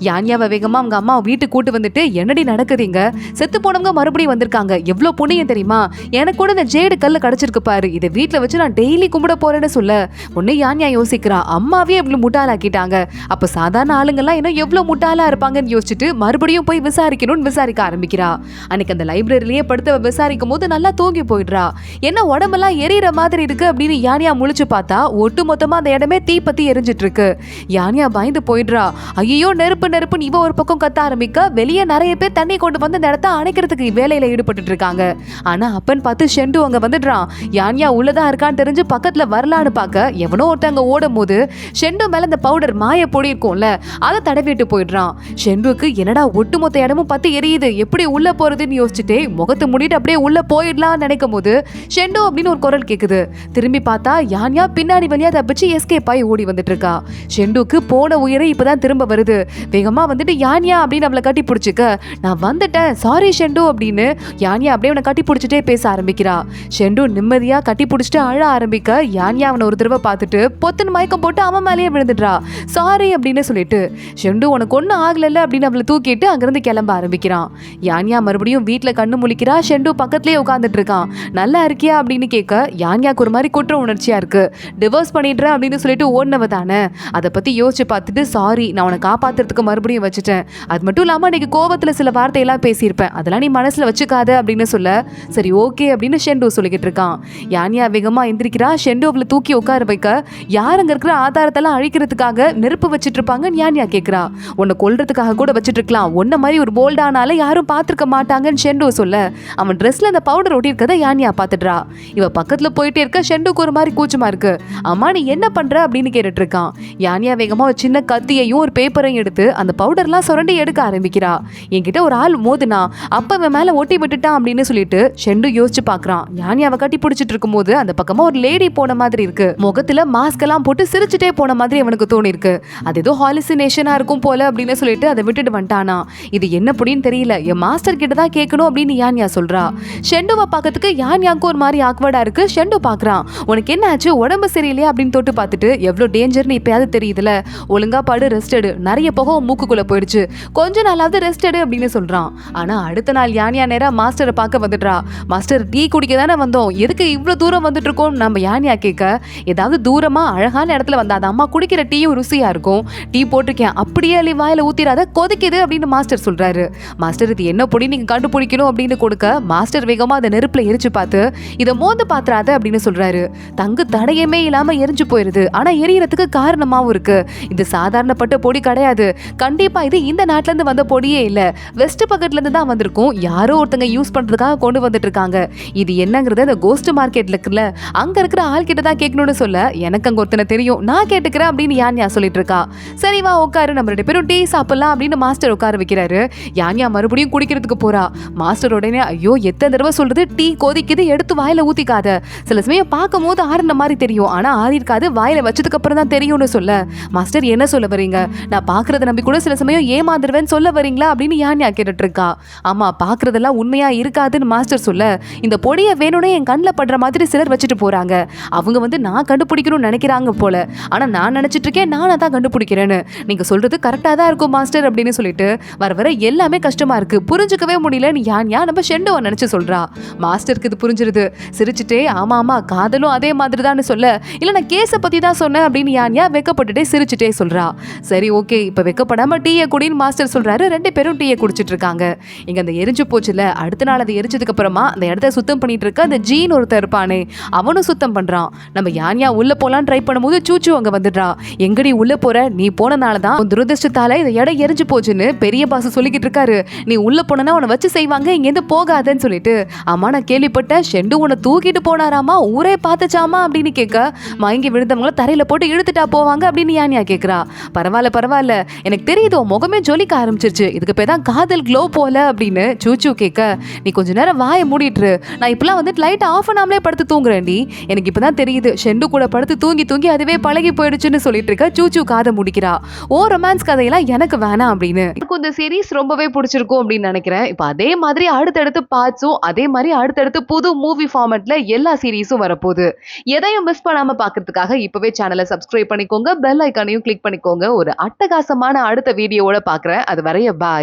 யான்யாவை வேகமா அவங்க அம்மா வீட்டுக்கு கூட்டு வந்துட்டு என்னடி நடக்குதுங்க, செத்து போனவங்க மறுபடியும் வந்திருக்காங்க, எவ்வளவு புண்ணியம் தெரியுமா, எனக்கு கூட இந்த ஜேடு கல்லு கிடைச்சிருக்கு பாரு, இதை வீட்டுல வச்சு நான் டெய்லி கும்பிட போறேன்னு சொல்ல உன்னை யான்யா யோசிக்கிறா, அம்மாவே எவ்வளவு முட்டாளாக்கிட்டாங்க, அப்ப சாதாரண ஆளுங்கெல்லாம் இன்னும் எவ்வளவு முட்டாளா இருப்பாங்கன்னு யோசிச்சுட்டு மறுபடியும் போய் விசாரிக்கணும்னு விசாரிக்க ஆரம்பிக்கிறா. அன்னைக்கு அந்த லைப்ரரியிலேயே படுத்து விசாரிக்கும் போது நல்லா தூங்கி போயிடுறா. என்ன உடம்பெல்லாம் எரியற மாதிரி இருக்கு அப்படின்னு யான்யா முழிச்சு பார்த்தா ஒட்டு மொத்தமா அந்த இடமே தீ பத்தி எரிஞ்சிட்டு இருக்கு. யான்யா பயந்து போயிடுறா. ஐயோ நெருப்புன்னு இவ ஒரு பக்கம் கத்த ஆரம்பிக்க வெளியே நிறைய பேர் தண்ணி கொண்டு வந்து அந்த இடத்த அணைக்கிறதுக்கு வேலையில ஈடுபட்டு இருக்காங்க. ஆனா அப்பன்னு பார்த்து ஷெண்டு அங்க வந்துடுறான். யான்யா உள்ளதான் இருக்கான்னு தெரிஞ்சு பக்கத்துல வரலான்னு பார்க்க எவனோ ஒருத்தங்க ஓடும் போது ஷெண்டு மேல இந்த பவுடர் மாய பொடி இருக்கும்ல அதை தடவிட்டு போயிடுறான். ஷெண்டுக்கு என்னடா ஒட்டுமொத்த இடமும் பத்தி எரியுது, எப்படி உள்ள போறதுன்னு யோசிச்சுட்டே முகத்தை மூடிட்டு அப்படியே உள்ள போயிடலாம் நினைக்கும் போது ஷெண்டு அப்படின்னு ஒரு குரல் கேக்குது. திரும்பி பார்த்தா யான்யா பின்னாடி வழியா தப்பிச்சு எஸ்கேப் ஆகி ஓடி வந்துட்டு இருக்கா. ஷெண்டுக்கு போன உயிரை இப்பதான் திரும்ப வருது. வேகமா வந்துட்டு யான்யா அப்படின்னு அவளை கட்டி பிடிச்சிக்க, நான் வந்துட்டேன் சாரி ஷெண்டு அப்படின்னு யான்யா அப்படியே அவனை கட்டி பிடிச்சிட்டே பேச ஆரம்பிக்கிறா. ஷெண்டு நிம்மதியா கட்டி பிடிச்சிட்டு அழ ஆரம்பிக்க யான்யா அவனை ஒரு தடவை பார்த்துட்டு பொத்துன்னு மயக்கம் போட்டு அவன் மேலேயே விழுந்துடுறா. சாரி அப்படின்னு சொல்லிட்டு ஷெண்டு உனக்கு ஒன்னும் ஆகல அப்படின்னு அவளை தூக்கிட்டு அங்கிருந்து கிளம்ப ஆரம்பிக்கிறான். யான்யா மறுபடியும் வீட்டுல கண்ணு முழிக்கிறா. ஷெண்டு பக்கத்துலயே உட்காந்துட்டு இருக்கான். நல்லா இருக்கியா அப்படின்னு கேட்க யான்யாக்கு ஒரு மாதிரி குற்ற உணர்ச்சியா இருக்கு. டிவோர்ஸ் பண்ணிடுறேன் அப்படின்னு சொல்லிட்டு ஓடினவ தானே, அதை பத்தி யோசிச்சு பார்த்துட்டு சாரி நான் உன்னை காப்பாத்துறதுக்கு மறுபடியும் வச்சுட்டேன், அது மட்டும் இல்லாம இன்னைக்கு கோவத்துல சில வார்த்தையெல்லாம் பேசியிருப்பேன், அதெல்லாம் நீ மனசுல வச்சுக்காத அப்படின்னு சொல்ல சரி ஓகே அப்படின்னு ஷெண்டு சொல்லிக்கிட்டு இருக்கான். யான்யா வேகமா எந்திரிக்கிறா. ஷெண்டு அவளை தூக்கி உட்கார வைக்க யார் அங்க இருக்கிற ஆதாரத்தெல்லாம் அழிக்கிறதுக்காக நெருப்பு வச்சிட்டு இருப்பாங்கன்னு யான்யா கேட்கிறா. உன்னை கொல்றதுக்காக கூட வச்சிட்டு இருக்கலாம், உன்ன மாதிரி ஒரு போல்டானால யாரும் பார்த்திருக்க மாட்டாங்கன்னு ஷெண்டு சொல்ல அவன் ட்ரெஸ்ல அந்த பவுடர் ஒட்டி இருக்கதை யான்யா பார்த்துடுறா. இவ பக்கத்துல போயிட்டே இருக்க ஷெண்டுக்கு ஒரு மாதிரி கூச்சமா இருக்கு. அம்மா நீ என்ன பண்ற அப்படின்னு கேட்டுட்டு இருக்கான். யான்யா வேகமா ஒரு சின்ன கத்தியையும் ஒரு பேப்பரையும் எடுத்து அந்த பவுடர்லாம் சுரண்டி எடுக்க ஆரம்பிக்கிறா. என்கிட்ட ஒரு ஆள் மோதுனா அப்ப இவன் மேல ஒட்டி விட்டுட்டான் அப்படின்னு சொல்லிட்டு ஷெண்டு யோசிச்சு பாக்குறான். யான்யாவை கட்டி பிடிச்சிட்டு இருக்கும் போது அந்த பக்கமா ஒரு லேடி போன மாதிரி இருக்கு. முகத்துல மாஸ்க் எல்லாம் போட்டு சிரிச்சுட்டே போன மாதிரி அவனுக்கு தோணி இருக்கு. அது ஏதோ ஹாலுசினேஷனா இருக்கும் போல அப்படின்னு சொல்லிட்டு அதை விட்டுட்டு வந்துட்டானா. இது என்ன புடின்னு தெரியல, என் மாஸ்டர் கிட்ட தான் கேட்கணும் அப்படின்னு யான்யா சொல்றா. ஷெண்டுவை பார்க்கறதுக்கு யான்யாவுக்கு ஒரு மாதிரி ஆக்வர்டா இருக்கு. ஷெண்டு பாக்குறான். உனக்கு என்ன ஆச்சு, உடம்பு சரியில்லையா அப்படின்னு தொட்டு பார்த்துட்டு எவ்வளவு டேஞ்சர்னு இப்பயாவது தெரியுதுல, ஒழுங்கா பாடு, ரெஸ்ட் எடு, நிறைய புகை மூக்குக்குள்ள போயிடுச்சு, கொஞ்ச நாளாவது ரெஸ்ட் எடு அப்படின்னு சொல்றான். ஆனா அடுத்த நாள் யான்யா நேரா மாஸ்டரை பார்க்க வந்துடுறா. மாஸ்டர் டீ குடிக்க தானே வந்தோம், எதுக்கு இவ்வளவு தூரம் வந்துட்டு இருக்கோம் நம்ம யான்யா கேட்க, ஏதாவது தூரமா அழகான இடத்துல வந்தா அம்மா குடிக்கிற டீயும் ருசியா இருக்கும், டீ போட்டிருக்கேன் அப்படியே அள்ளி வாயில ஊத்திராத கொதிக்குது அப்படின்னு மாஸ்டர் சொல்றாரு. மாஸ்டர் இது என்ன பொடி நீங்க கண்டுபிடிக்கணும் அப்படின்னு கொடுக்க மாஸ்டர் வேகமா அதை நெருப்புல எரிச்சு பார்த்து இதை மோந்து பாத்துறாத அப்படின்னு சொல்றாரு. தங்கு தடையமே இல்லாம எரிஞ்சு போயிருது. ஆனா எரியறதுக்கு காரணமாவும் இருக்கு. இது சாதாரணப்பட்ட பொடி கிடையாது, கண்டிப்பா இது இந்த நாட்டுல இருந்து வந்த பொடியே இல்ல, வெஸ்ட் பக்கத்துல இருந்து தான் வந்திருக்கும், யாரோ ஒருத்தங்க யூஸ் பண்றதுக்காக கொண்டு வந்துட்டு இருக்காங்க. இது என்னங்கறத இந்த கோஸ்ட் மார்க்கெட்ல இருக்குல்ல அங்க இருக்கிற ஆள் கிட்ட தான் கேட்கணும்னு சொல்ல எனக்கு அங்க ஒருத்தனை தெரியும், நான் கேட்டுக்கிறேன் அப்படின்னு யான்யா சொல்லிட்டு இருக்கா. சரி வா உட்காரு, நம்ம ரெண்டு பேரும் டீ சாப்பிடலாம் அப்படின்னு மாஸ்டர் உட்கார வைக்கிறாரு. யான்யா மறுபடியும் குடிக்கிறதுக்கு போறா. மாஸ்டர் உடனே ஐயோ எத்தனை தடவை சொல்றது, டீ கொதிக்குது எடுத்து வாயில ஊத்திக்காத, சில சமயம் பார்க்கும் போது ஆறுன மாதிரி தெரியும் ஆனா ஆறி இருக்காது, வாயில வச்சதுக்கு அப்புறம் தான் தெரியும்னு சொல்ல மாஸ்டர் என்ன சொல்ல வரீங்க, நான் பாக்குறத நம்பி கூட சில சமயம் ஏமாந்துருவேன்னு சொல்ல வரீங்களா அப்படின்னு யான்யா கேட்டுட்டு இருக்கா. ஆமா பாக்குறதெல்லாம் உண்மையா இருக்காதுன்னு மாஸ்டர் சொல்ல இந்த பொடியை வேணும்னே என் கண்ணில் படுற மாதிரி சிலர் வச்சுட்டு போறாங்க, அவங்க வந்து நான் கண்டுபிடிக்கணும்னு நினைக்கிறாங்க போல, ஆனா நான் நினைச்சிட்டு இருக்கேன் நானா தான் கண்டுபிடிக்கிறேன்னு, நீங்க சொல்றது கரெக்டா தான் இருக்கும் மாஸ்டர் அப்படின்னு சொல்லிட்டு வர வர எல்லாமே கஷ்டமா இருக்கு, புரிஞ்சுக்கவே முடியலன்னு யான்யா நம்ம ஷெண்டுவை நினைச்சு சொல்றா. மாஸ்டருக்கு இது புரிஞ்சிருது. சிரிச்சுட்டே ஆமா ஆமா காதலும் அதே மாதிரி தான் சொல்ல, இல்ல நான் கேஸை பத்தி தான் சொன்னேன் அப்படின்னு யான்யா வெக்கப்பட்டுட்டே சிரிச்சுட்டே சொல்றா. சரி ஓகே இப்ப வெக்கப்படாம டீயை குடின்னு மாஸ்டர் சொல்றாரு. ரெண்டு பேரும் டீயை குடிச்சிட்டு இருக்காங்க. இங்க அந்த எரிஞ்சு போச்சுல, அடுத்த நாள் அது எரிச்சதுக்கு அப்புறமா அந்த இடத்த சுத்தம் பண்ணிட்டு இருக்க அந்த ஜீன் ஒருத்தர் இருப்பானே அவனும் சுத்தம் பண்றான். நம்ம யான்யா உள்ள போலாம் ட்ரை பண்ணும்போது சூச்சு அங்க வந்துடுறா. எங்கடி உள்ள போற, நீ போனனாலதான் துரதிருஷ்டத்தால இந்த இடம் எரிஞ்சு போச்சுன்னு பெரிய பாச சொல்லிக்கிட்டு இருக்காரு, நீ உள்ள போனா உன்னை வச்சு செய்வாங்க, இங்க இருந்து போகாதன்னு சொல்லிட்டு அம்மா நான் கேள்விப்பட்டேன் ஷெண்டு உன்னை தூக்கிட்டு போனாராமா, ஊரே பார்த்துச்சாமா அப்படின்னு கேட்க மயங்கி விழுந்தவங்கள தரையில போட்டு இழுத்துட்டா போவாங்க அப்படின்னு யான்யா கேட்கிறா. பரவாயில்ல பரவாயில்ல எனக்கு தெரியுதோ முகமே ஜொலிக்க ஆரம்பிச்சிருச்சு, இதுக்கு பேதான் காதல் க்ளோ போல அப்படின்னு சூச்சு கேட்க, நீ கொஞ்ச நேரம் வாயை மூடிட்டுரு, நான் இப்பெல்லாம் வந்துட்டு லைட் ஆஃப் பண்ணாமலே படுத்து தூங்குறேன்டி, எனக்கு இப்பதான் தெரியுது ஷெண்டு கூட படுத்து தூங்கி தூங்கி அதுவே பழகி போயிடுச்சுன்னு சொல்லிட்டு இருக்க சூச்சு காதை முடிக்கிறா. ஓ ரொமான்ஸ் கதையெல்லாம் எனக்கு வேணாம் அப்படின்னு. எனக்கு இந்த சீரிஸ் ரொம்பவே பிடிச்சிருக்கும் அப்படின்னு நினைக்கிறேன். இப்ப அதே மாதிரி அடுத்தடுத்து பார்ட்ஸும் அதே மாதிரி அடுத்தடுத்து புது மூவி ஃபார்மட்ல எல்லா சீரிஸும் வரப்போகுது. எதையும் மிஸ் பண்ணாம பாக்குறதுக்காக இப்பவே சேனலை சப்ஸ்கிரைப் பண்ணிக்கோங்க, பெல் ஐக்கானையும் கிளிக் பண்ணிக்கோங்க. ஒரு அட்டகாசமான அடுத்த வீடியோவோட பாக்குறேன். அது வரைய பாய்.